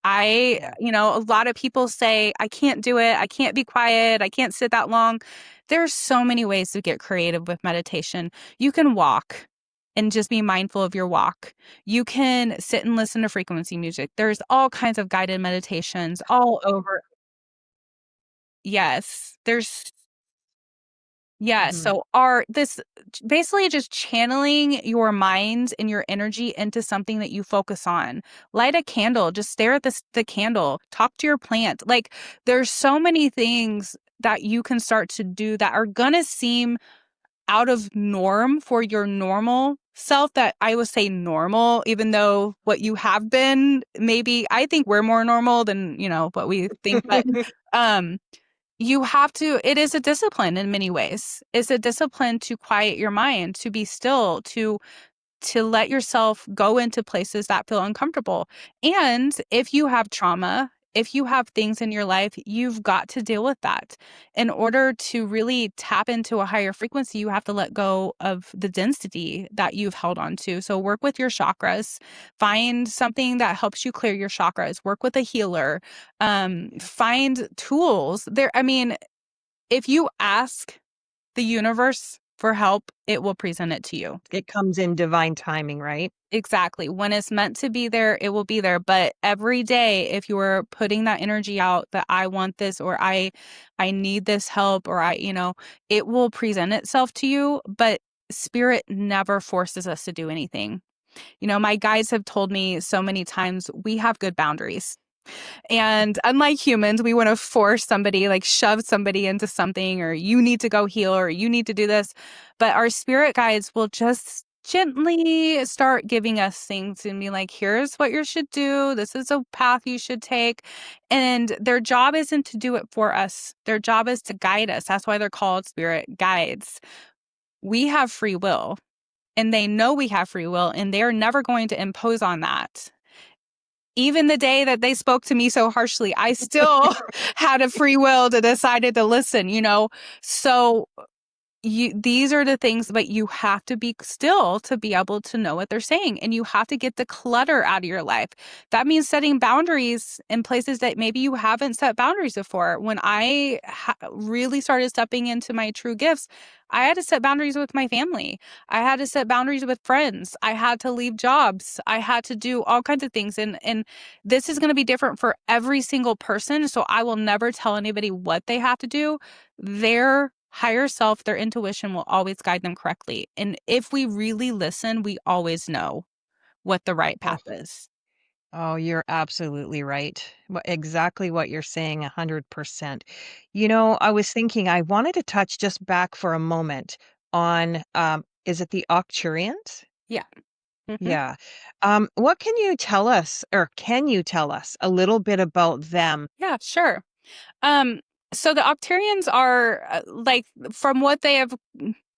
Yeah. A lot of people say, I can't do it. I can't be quiet. I can't sit that long. There's so many ways to get creative with meditation. You can walk and just be mindful of your walk. You can sit and listen to frequency music. There's all kinds of guided meditations all over. Yes. Yeah, Mhm. so basically just channeling your mind and your energy into something that you focus on. Light a candle, just stare at the candle, talk to your plant. Like there's so many things that you can start to do that are gonna seem out of norm for your normal self, that I would say normal, even though what you have been, maybe I think we're more normal than, what we think. But um it is a discipline in many ways. It's a discipline to quiet your mind, to be still, to let yourself go into places that feel uncomfortable. And if you have trauma, if you have things in your life, you've got to deal with that. In order to really tap into a higher frequency, you have to let go of the density that you've held on to. So work with your chakras, find something that helps you clear your chakras, work with a healer, find tools there. I mean, if you ask the universe for help, it will present it to you. It comes in divine timing, right? Exactly. When it's meant to be there, it will be there. But every day, if you're putting that energy out that I want this, or I need this help, or it will present itself to you. But spirit never forces us to do anything. My guides have told me so many times we have good boundaries. And unlike humans, we want to force somebody, like shove somebody into something, or you need to go heal, or you need to do this. But our spirit guides will just gently start giving us things and be like, here's what you should do. This is a path you should take. And their job isn't to do it for us. Their job is to guide us. That's why they're called spirit guides. We have free will, and they know we have free will, and they're never going to impose on that. Even the day that they spoke to me so harshly, I still had a free will to decide to listen. So these are the things, but you have to be still to be able to know what they're saying, and you have to get the clutter out of your life. That means setting boundaries in places that maybe you haven't set boundaries before. When I really started stepping into my true gifts, I had to set boundaries with my family. I had to set boundaries with friends. I had to leave jobs. I had to do all kinds of things. And this is going to be different for every single person. So I will never tell anybody what they have to do. Their higher self, their intuition will always guide them correctly. And if we really listen, we always know what the right Oh, path is. oh, you're absolutely right. Exactly what you're saying, 100%. You know, I was thinking I wanted to touch just back for a moment on, is it the Octurians? Yeah. Hmm. Yeah. What can you tell us, or can you tell us a little bit about them? Yeah, sure. Um, so the Octarians are like, from what they have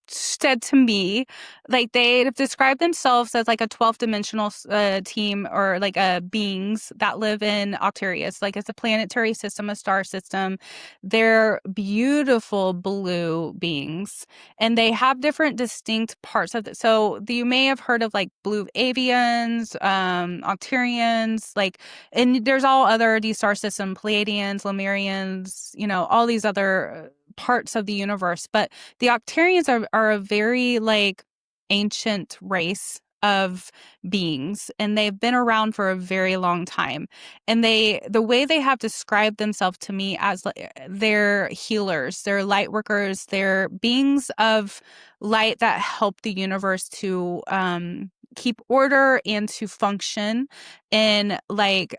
said to me, like they have described themselves as like a 12th dimensional team, or like beings that live in Octarius. Like it's a planetary system, a star system. They're beautiful blue beings, and they have different distinct parts of it. So you may have heard of like blue avians, Octarians, like, and there's all other these star system, Pleiadians, Lemurians, all these other parts of the universe. But the Octarians are a very like ancient race of beings, and they've been around for a very long time. And the way they have described themselves to me as like, they're healers, they're light workers, they're beings of light that help the universe to keep order and to function in like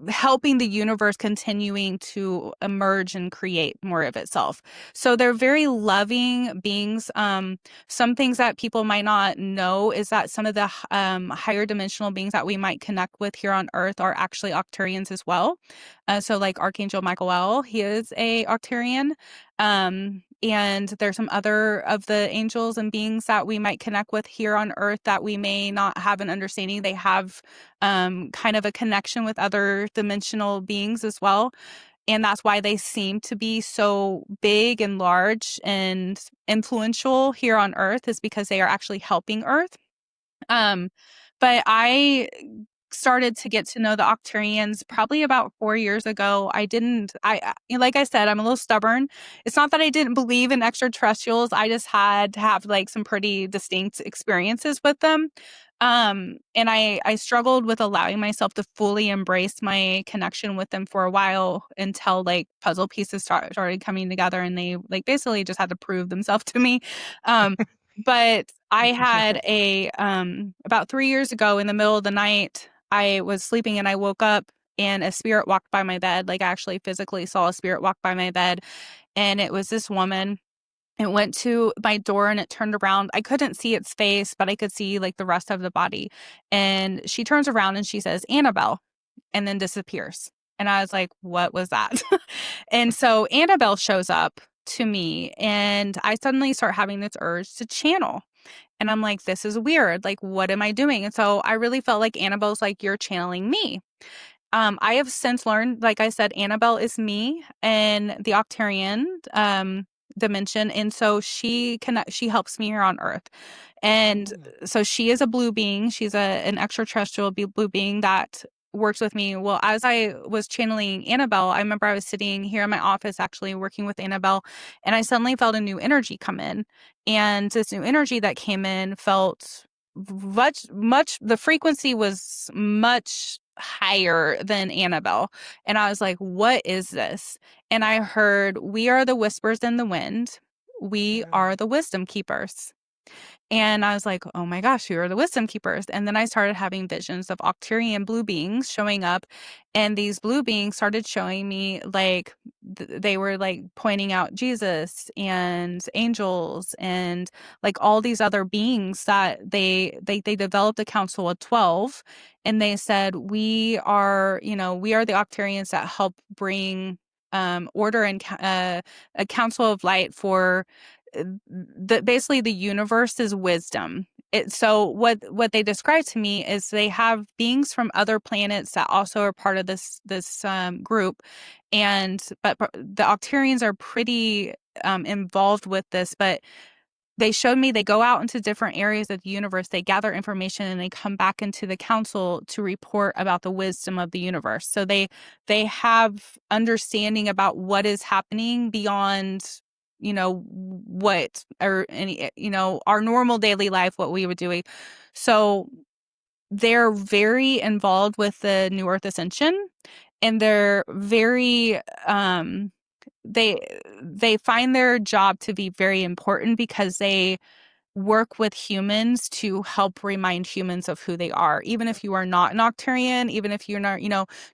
helping the universe continuing to emerge and create more of itself. So they're very loving beings. Some things that people might not know is that some of the higher dimensional beings that we might connect with here on Earth are actually Octarians as well. So like Archangel Michael, he is a Octarian. And there's some other of the angels and beings that we might connect with here on Earth that we may not have an understanding. They have kind of a connection with other dimensional beings as well. And that's why they seem to be so big and large and influential here on Earth, is because they are actually helping Earth. Um, but I started to get to know the Octarians probably about 4 years ago. Like I said, I'm a little stubborn. It's not that I didn't believe in extraterrestrials. I just had to have like some pretty distinct experiences with them. And I struggled with allowing myself to fully embrace my connection with them for a while, until like puzzle pieces started coming together, and they like basically just had to prove themselves to me. Um, but I had about 3 years ago, in the middle of the night, I was sleeping and I woke up and a spirit walked by my bed. Like I actually physically saw a spirit walk by my bed, and it was this woman. It went to my door and it turned around. I couldn't see its face, but I could see like the rest of the body. And she turns around and she says, "Annabelle," and then disappears. And I was like, what was that? And so Annabelle shows up to me, and I suddenly start having this urge to channel. And I'm like, this is weird. Like, what am I doing? And so I really felt like Annabelle's like, you're channeling me. I have since learned, like I said, Annabelle is me and the Octarian dimension, and so she helps me here on Earth. And Mm. so she is a blue being. She's an extraterrestrial blue being that works with me. Well, as I was channeling Annabelle, I remember I was sitting here in my office actually working with Annabelle, and I suddenly felt a new energy come in. And this new energy that came in felt the frequency was much higher than Annabelle. And I was like, what is this? And I heard, "We are the whispers in the wind. We Mm. are the wisdom keepers." And I was like, oh my gosh, who are the wisdom keepers? And then I started having visions of Octarian blue beings showing up. And these blue beings started showing me like they were like pointing out Jesus and angels and like all these other beings that they developed a council of 12. And they said, we are the Octarians that help bring order and a council of light for basically the universe is wisdom. So what they describe to me is they have beings from other planets that also are part of this group, and but the Octarians are pretty involved with this, but they showed me they go out into different areas of the universe, they gather information, and they come back into the council to report about the wisdom of the universe. So they have understanding about what is happening beyond, what or any, our normal daily life, what we would do. So they're very involved with the New Earth Ascension, and they're very they find their job to be very important because they work with humans to help remind humans of who they are, even if you are not an Octarian, even if you're not,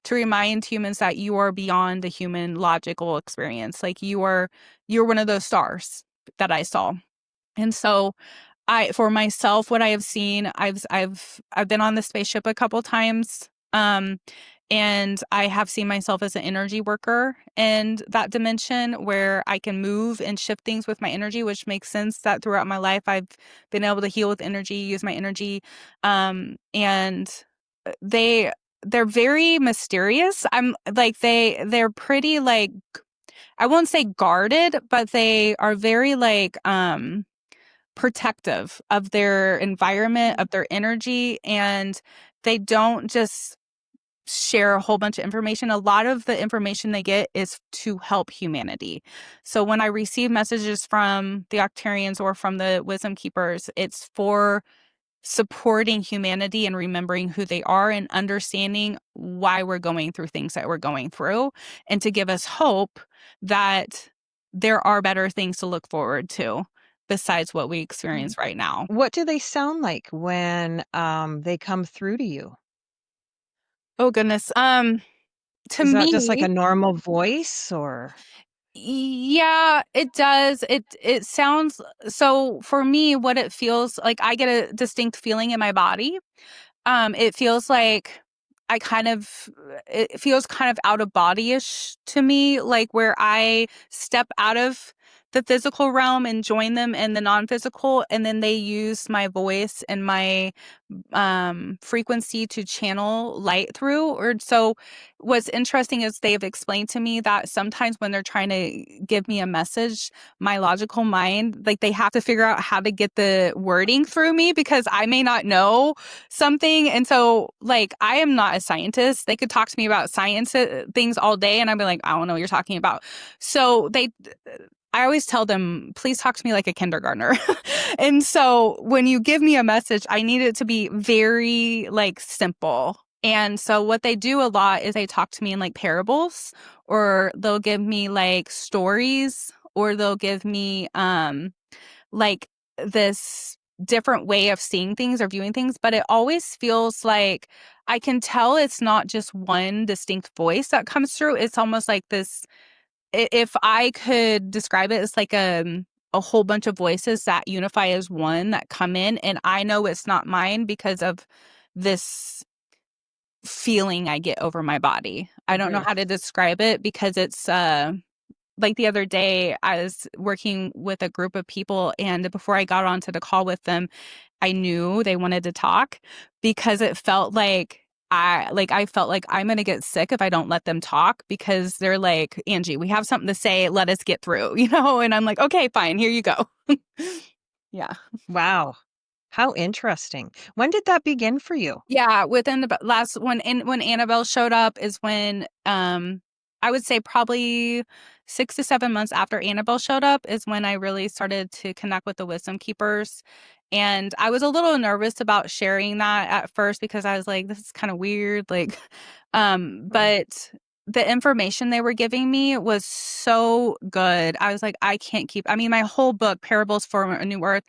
to remind humans that you are beyond the human logical experience. Like you're one of those stars that I saw. And so for myself, what I have seen, I've been on the spaceship a couple times. And I have seen myself as an energy worker in that dimension where I can move and shift things with my energy, which makes sense that throughout my life I've been able to heal with energy, use my energy. And they're very mysterious. I'm like they're pretty like, I won't say guarded, but they are very like protective of their environment, of their energy, and they don't just share a whole bunch of information. A lot of the information they get is to help humanity. So when I receive messages from the Octarians or from the Wisdom Keepers, it's for supporting humanity and remembering who they are and understanding why we're going through things that we're going through, and to give us hope that there are better things to look forward to besides what we experience right now. What do they sound like when they come through to you? Oh goodness. To Is that just like a me, normal voice or? yeah, it does. It sounds so for me, what it feels like, I get a distinct feeling in my body. It feels like it feels kind of out of body-ish to me, like where I step out of the physical realm and join them in the non-physical, and then they use my voice and my frequency to channel light through. Or so what's interesting is they've explained to me that sometimes when they're trying to give me a message, my logical mind, like they have to figure out how to get the wording through me because I may not know something. And so like I am not a scientist. They could talk to me about science things all day and I'd be like, I don't know what you're talking about. So I always tell them, please talk to me like a kindergartner. And so when you give me a message, I need it to be very like simple. And so what they do a lot is they talk to me in like parables, or they'll give me like stories, or they'll give me like this different way of seeing things or viewing things, but it always feels like I can tell it's not just one distinct voice that comes through. It's almost like this, if I could describe it, it's like a whole bunch of voices that unify as one that come in, and I know it's not mine because of this feeling I get over my body. I don't know how to describe it because it's like the other day I was working with a group of people, and before I got onto the call with them, I knew they wanted to talk because it felt like I felt like I'm going to get sick if I don't let them talk, because they're like, Angie, we have something to say. Let us get through, and I'm like, okay, fine. Here you go. Yeah. Wow. How interesting. When did that begin for you? Yeah. Within the last one, and when Annabelle showed up is when, I would say probably 6 to 7 months after Annabelle showed up is when I really started to connect with the Wisdom Keepers. And I was a little nervous about sharing that at first because I was like, this is kind of weird. Like, but the information they were giving me was so good. I was like, I can't keep, I mean, my whole book, Parables for a New Earth,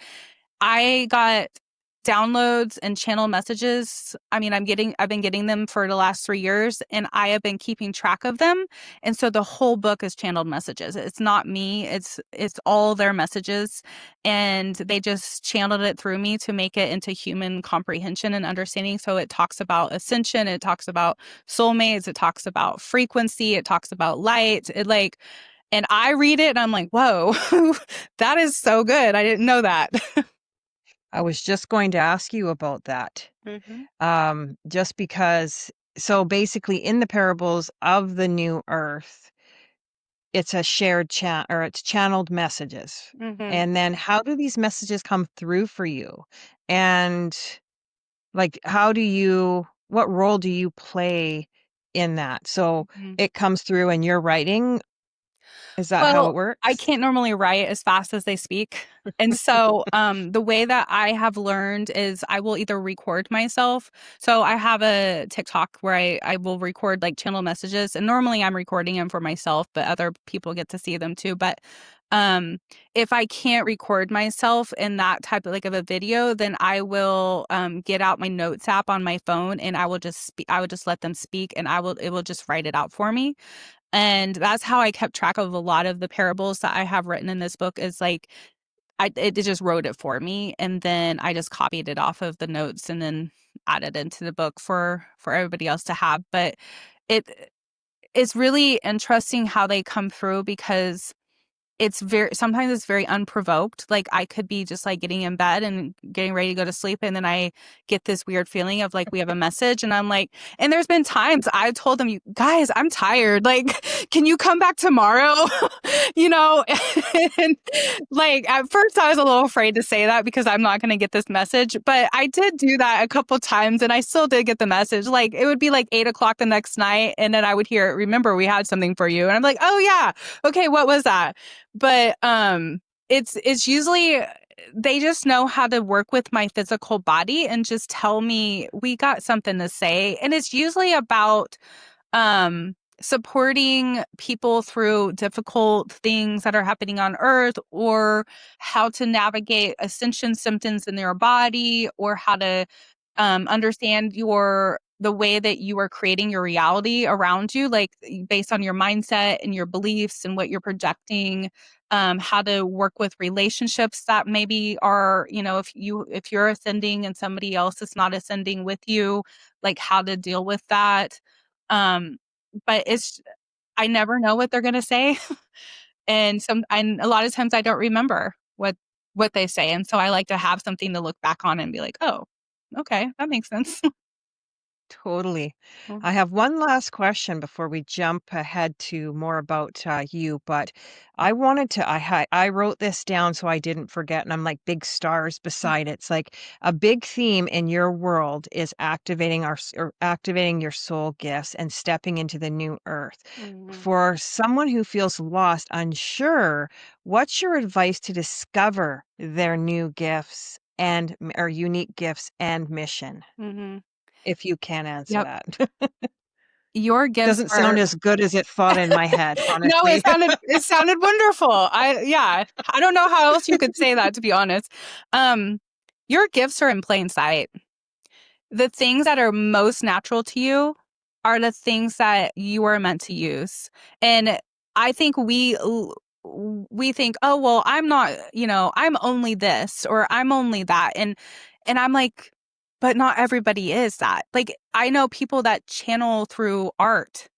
I got downloads and channel messages. I mean, I've been getting them for the last 3 years, and I have been keeping track of them. And so the whole book is channeled messages. It's not me. It's all their messages. And they just channeled it through me to make it into human comprehension and understanding. So it talks about ascension, it talks about soulmates, it talks about frequency, it talks about light. And I read it and I'm like, whoa, that is so good. I didn't know that. I was just going to ask you about that. Mhm. Just because, so basically, in the parables of the new earth, it's a shared chat, or it's channeled messages. Mm-hmm. And then how do these messages come through for you? And like, what role do you play in that? So it comes through and you're writing. Is that how Well, it I works? can't normally write as fast as they speak. And so the way that I have learned is I will either record myself. So I have a TikTok where I will record like channel messages. And normally I'm recording them for myself, but other people get to see them too. But if I can't record myself in that type of like of a video, then I will get out my notes app on my phone and I will just I would just let them speak and it will just write it out for me. And that's how I kept track of a lot of the parables that I have written in this book is like it just wrote it for me and then I just copied it off of the notes and then added into the book for everybody else to have. But it's really interesting how they come through because sometimes it's very unprovoked. Like I could be just like getting in bed and getting ready to go to sleep. And then I get this weird feeling of like, we have a message. And I'm like, and there's been times I've told them, you guys, I'm tired. Like, can you come back tomorrow? you know, and like at first I was a little afraid to say that because I'm not going to get this message, but I did do that a couple times and I still did get the message. Like it would be like 8 o'clock the next night. And then I would hear, remember, we had something for you. And I'm like, oh yeah. Okay. What was that? But it's usually they just know how to work with my physical body and just tell me we got something to say. And it's usually about supporting people through difficult things that are happening on earth or how to navigate ascension symptoms in their body or how to understand the way that you are creating your reality around you, like based on your mindset and your beliefs and what you're projecting, how to work with relationships that maybe are, if you're ascending and somebody else is not ascending with you, like how to deal with that. Um, but I never know what they're gonna say. And a lot of times I don't remember what they say. And so I like to have something to look back on and be like, oh, okay, that makes sense. Totally. I have one last question before we jump ahead to more about you, but I wrote this down so I didn't forget, and I'm like big stars beside it. It's like a big theme in your world is activating your soul gifts and stepping into the new earth. Mhm. For someone who feels lost, unsure, what's your advice to discover their new gifts or unique gifts and mission? Mhm. If you can answer Yep. that. Your gifts Doesn't are sound as good as it thought in my head, No, honestly. it sounded wonderful. Yeah. I don't know how else you could say that, to be honest. Um, your gifts are in plain sight. The things that are most natural to you are the things that you are meant to use. And I think we think, oh well, I'm not, I'm only this or I'm only that. And I'm like, but not everybody is that. Like I know people that channel through art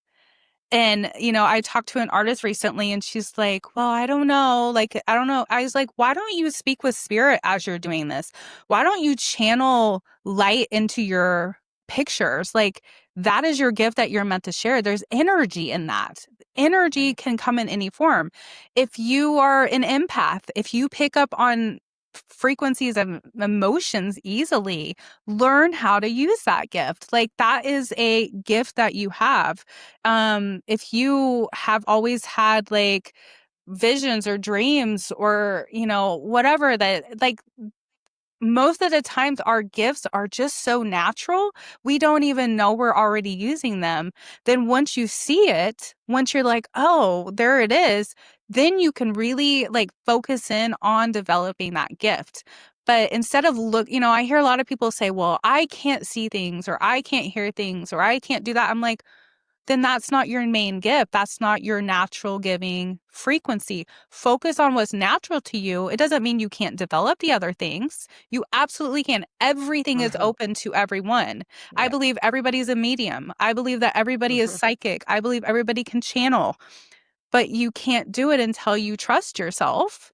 and, I talked to an artist recently and she's like, well, I don't know. Like, I don't know. I was like, why don't you speak with spirit as you're doing this? Why don't you channel light into your pictures? Like, that is your gift that you're meant to share. There's energy in that. Energy Right. can come in any form. If you are an empath, if you pick up on frequencies of emotions easily, learn how to use that gift. Like, that is a gift that you have. If you have always had like visions or dreams or whatever, that like most of the times our gifts are just so natural we don't even know we're already using them. Then once you see it, once you're like, oh, there it is, then you can really like focus in on developing that gift. But instead of I hear a lot of people say, well, I can't see things or I can't hear things or I can't do that. I'm like, then that's not your main gift. That's not your natural giving frequency. Focus on what's natural to you. It doesn't mean you can't develop the other things. You absolutely can. Everything is Mhm. open to everyone. I Yep. believe everybody's a medium. I believe that everybody is Mhm. psychic. I believe everybody can channel, but you can't do it until you trust yourself.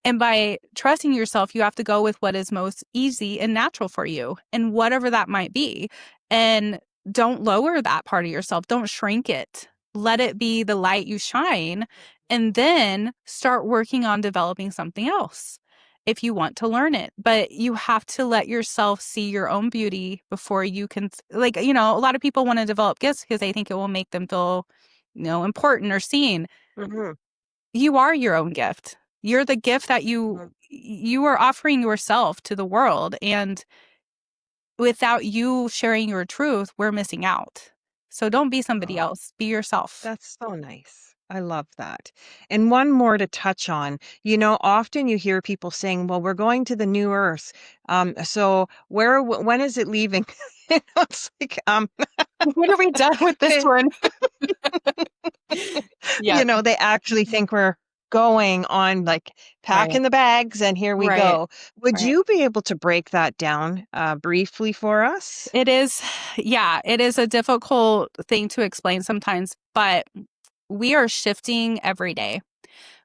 And by trusting yourself, you have to go with what is most easy and natural for you, and whatever that might be. And don't lower that part of yourself. Don't shrink it. let it be the light you shine, and then start working on developing something else if you want to learn it. But you have to let yourself see your own beauty before you can, like, a lot of people want to develop gifts because they think it will make them feel, important or seen. Hmm. You are your own gift. You're the gift that you are offering yourself to the world. And without you sharing your truth, we're missing out. So don't be somebody Oh, else. Be yourself. that's so nice. I love that. And one more to touch on. Often you hear people saying, "Well, we're going to the new Earth. So when is it leaving?" It's like, What are we done with this one? Yeah, they actually think we're going on, like, right, packing the bags and here we right, go. Would right. you be able to break that down briefly for us? It is, yeah, it is a difficult thing to explain sometimes, but we are shifting every day.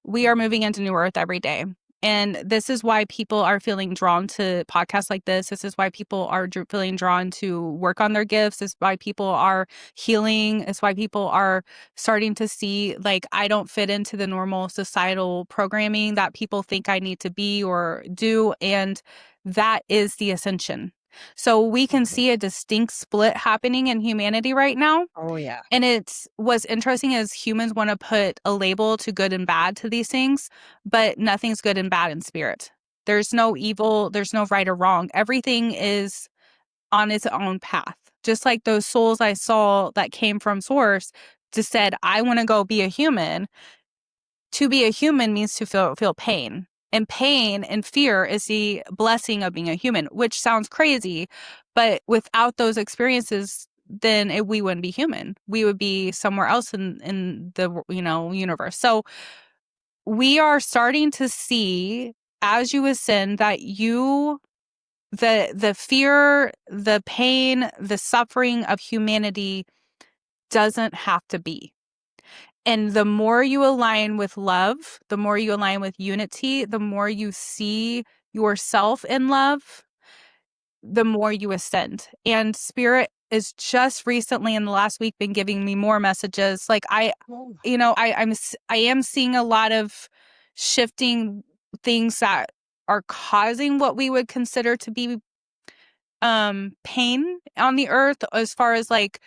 We are moving into new earth every day. And this is why people are feeling drawn to podcasts like this. This is why people are feeling drawn to work on their gifts. This is why people are healing. It's why people are starting to see, like, I don't fit into the normal societal programming that people think I need to be or do. And that is the ascension. So we can Mhm. see a distinct split happening in humanity right now. Oh, yeah. And it's what's interesting is humans want to put a label to good and bad to these things, but nothing's good and bad in spirit. There's no evil, there's no right or wrong. Everything is on its own path. Just like those souls I saw that came from source just said, I want to go be a human. To be a human means to feel pain. And pain and fear is the blessing of being a human, which sounds crazy, but without those experiences, then we wouldn't be human. We would be somewhere else in the universe. So we are starting to see as you ascend that the fear, the pain, the suffering of humanity doesn't have to be. And the more you align with love, the more you align with unity, the more you see yourself in love, the more you ascend. And spirit is just recently in the last week been giving me more messages. Like Oh, I am seeing a lot of shifting things that are causing what we would consider to be pain on the earth, as far as like,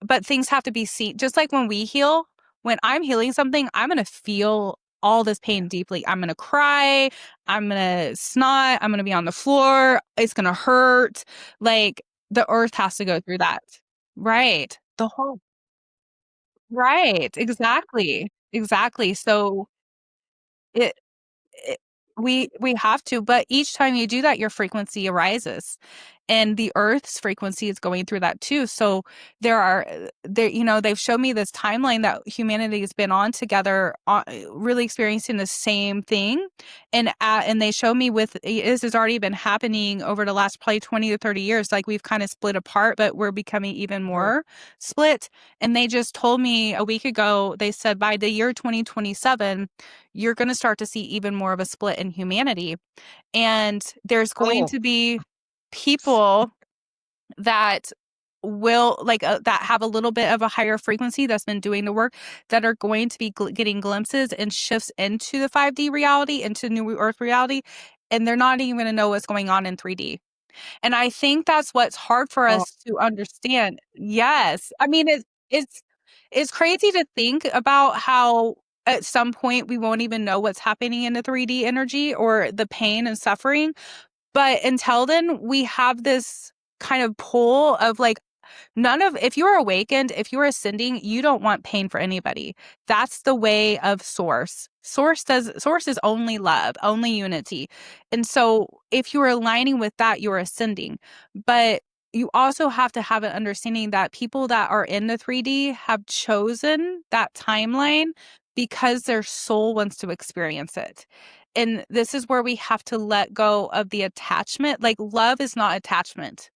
but things have to be seen. Just like when we heal, when I'm healing something, I'm going to feel all this yeah. pain deeply. I'm going to cry. I'm going to snot. I'm going to be on the floor. It's going to hurt. Like the earth has to go through that. Right. The whole, right. Exactly. Exactly. So it, it we have to, but each time you do that, your frequency arises, and the earth's frequency is going through that too. So they've shown me this timeline that humanity has been on together, really experiencing the same thing. And they show me with this has already been happening over the last probably 20 to 30 years. Like we've kind of split apart, but we're becoming even Mhm. more split. And they just told me a week ago, they said by the year 2027 you're going to start to see even more of a split in humanity. And there's going Oh, to be people that will that have a little bit of a higher frequency that's been doing the work, that are going to be getting glimpses and shifts into the 5D reality, into new earth reality, and they're not even going to know what's going on in 3D. And I think that's what's hard for oh, us to understand. Yes. I mean, it's crazy to think about how at some point we won't even know what's happening in the 3D energy or the pain and suffering. But until then, we have this kind of pull of like, if you're awakened, if you're ascending, you don't want pain for anybody. That's the way of source. Source is only love, only unity. And so if you're aligning with that, you're ascending. But you also have to have an understanding that people that are in the 3D have chosen that timeline because their soul wants to experience it. And this is where we have to let go of the attachment. Like love is not attachment.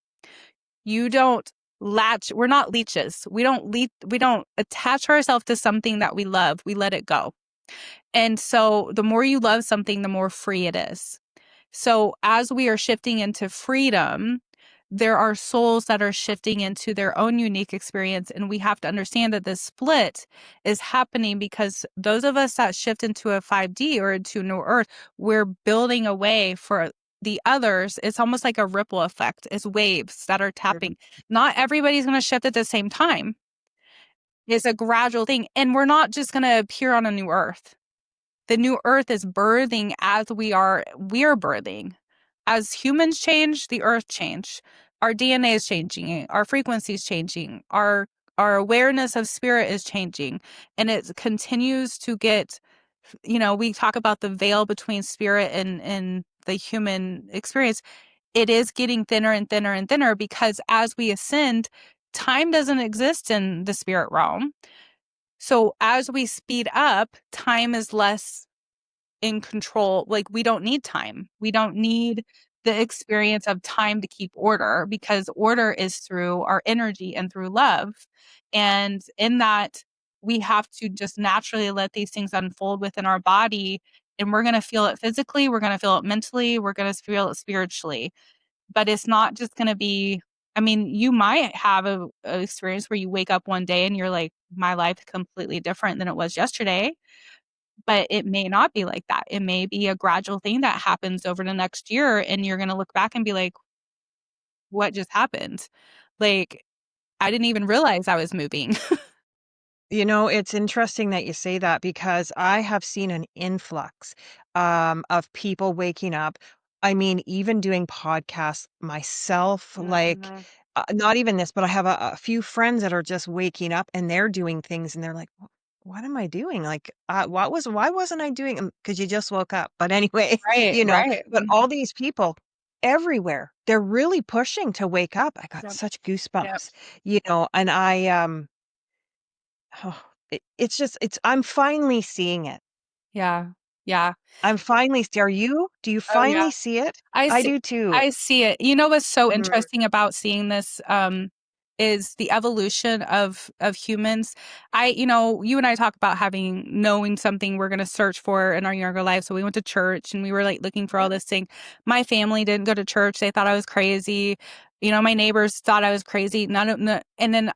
You don't we're not leeches. We don't attach ourselves to something that we love. We let it go. And so the more you love something, the more free it is. So as we are shifting into freedom, there are souls that are shifting into their own unique experience. And we have to understand that this split is happening because those of us that shift into a 5D or into New Earth, we're building a way for the others. It's almost like a ripple effect. It's waves that are tapping. Not everybody's going to shift at the same time. It's a gradual thing. And we're not just going to appear on a new Earth. The new Earth is birthing as we're birthing. As humans change, the Earth change. Our DNA is changing. Our frequency is changing. Our awareness of spirit is changing. And it continues to get, we talk about the veil between spirit and the human experience. It is getting thinner and thinner and thinner because as we ascend, time doesn't exist in the spirit realm. So as we speed up, time is less in control. Like, we don't need time. We don't need the experience of time to keep order, because order is through our energy and through love. And in that, we have to just naturally let these things unfold within our body. And we're going to feel it physically. We're going to feel it mentally. We're going to feel it spiritually. But it's not just going to be, I mean, you might have a experience where you wake up one day and you're like, my life is completely different than it was yesterday. But it may not be like that. It may be a gradual thing that happens over the next year, and you're going to look back and be like, what just happened? Like, I didn't even realize I was moving. It's interesting that you say that because I have seen an influx of people waking up. I mean, even doing podcasts myself, like Mhm. not even this, but I have a few friends that are just waking up and they're doing things and they're like, What am I doing? Like, why wasn't I doing?" Because you just woke up. But anyway, Right, right. but all these people everywhere, they're really pushing to wake up. I got Yep, such yep. goosebumps, and Oh, it's just I'm finally seeing it. Yeah, yeah. I'm finally are you? Do you Oh, yeah. finally see it? I I see do too. I see it. You know what's so Mhm. interesting about seeing this, is the evolution of humans. You and I talk about knowing something we're gonna search for in our younger life. So we went to church and we were like looking for all Yep. this thing. My family didn't go to church. They thought I was crazy. My neighbors thought I was crazy. And then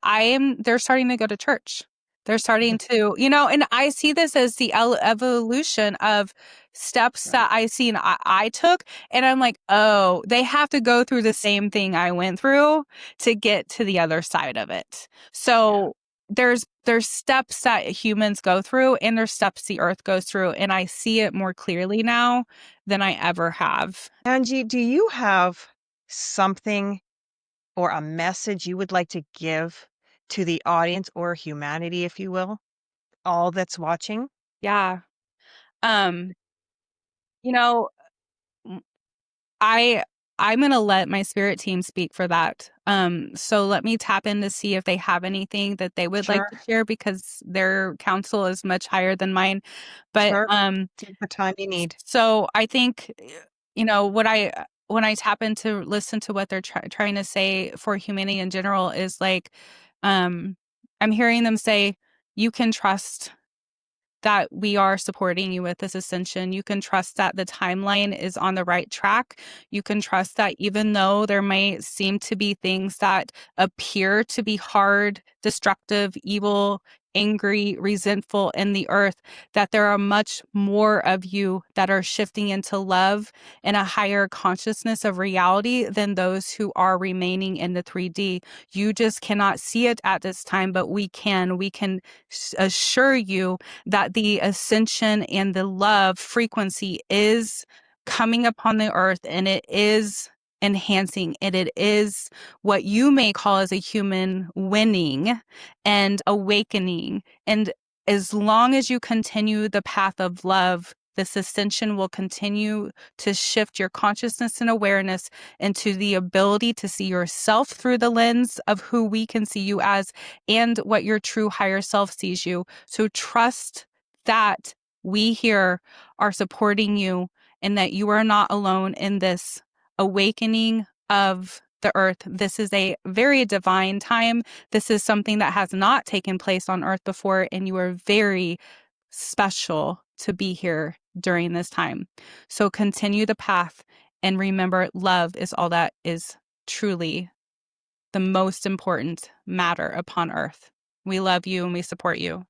they're starting to go to church. They're starting to, and I see this as the evolution of steps Right. that I seen I took. And I'm like, oh, they have to go through the same thing I went through to get to the other side of it. Yeah. So there's steps that humans go through, and there's steps the earth goes through. And I see it more clearly now than I ever have. Angie, do you have something or a message you would like to give to the audience or humanity, if you will, all that's watching? Yeah. Um, you know, I I'm gonna let my spirit team speak for that. So let me tap in to see if they have anything that they would like Sure. to share, because their counsel is much higher than mine. But Sure. Take the time you need. so I think what I when I tap in to listen to what they're trying to say for humanity in general is like, um, I'm hearing them say, "You can trust that we are supporting you with this ascension. You can trust that the timeline is on the right track. You can trust that even though there may seem to be things that appear to be hard, destructive, evil, angry, resentful in the earth, that there are much more of you that are shifting into love and a higher consciousness of reality than those who are remaining in the 3D. You just cannot see it at this time, but we can. We can assure you that the ascension and the love frequency is coming upon the earth, and it is enhancing, and it is what you may call as a human winning and awakening. And as long as you continue the path of love, this ascension will continue to shift your consciousness and awareness into the ability to see yourself through the lens of who we can see you as, and what your true higher self sees you. So trust that we here are supporting you, and that you are not alone in this awakening of the earth. This is a very divine time. This is something that has not taken place on earth before, and you are very special to be here during this time. So continue the path, and remember, love is all that is truly the most important matter upon earth. We love you and we support you.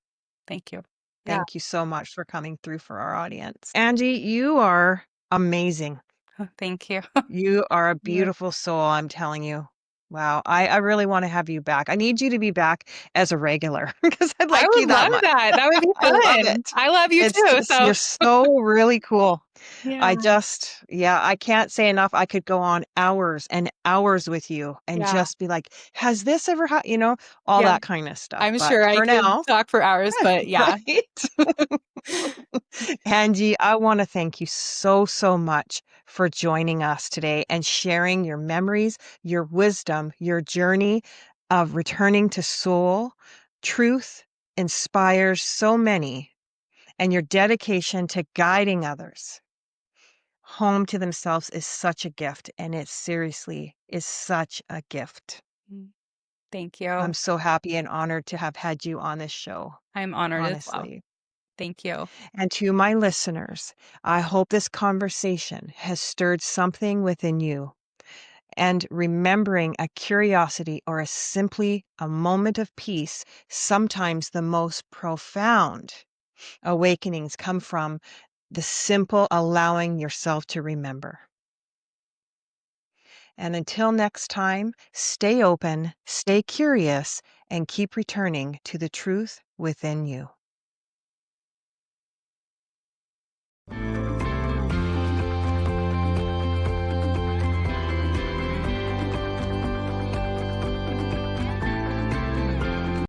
Thank you. Yeah. Thank you so much for coming through for our audience. Angie, you are amazing. Thank you. You are a Yeah. beautiful soul, I'm telling you. Wow. I really want to have you back. I need you to be back as a regular because I I like you would that love much. that. That would be I love fun. it. I love you It's too. just, So you're so really cool. yeah. Yeah, I can't say enough. I could go on hours and hours with you and Yeah. just be like, has this ever happened? All Yeah. that kind of stuff. I'm But sure I for could now, talk for hours, but yeah. right? Angie, I want to thank you so, so much for joining us today and sharing your memories, your wisdom, your journey of returning to soul. Truth inspires so many, and your dedication to guiding others home to themselves is such a gift, and it seriously is such a gift. Thank I'm you. so happy and honored to have had you on this show, I'm honored as well. honestly. Thank you. And to my listeners, I hope this conversation has stirred something within you. And remembering a curiosity or simply a moment of peace, sometimes the most profound awakenings come from the simple allowing yourself to remember. And until next time, stay open, stay curious, and keep returning to the truth within you.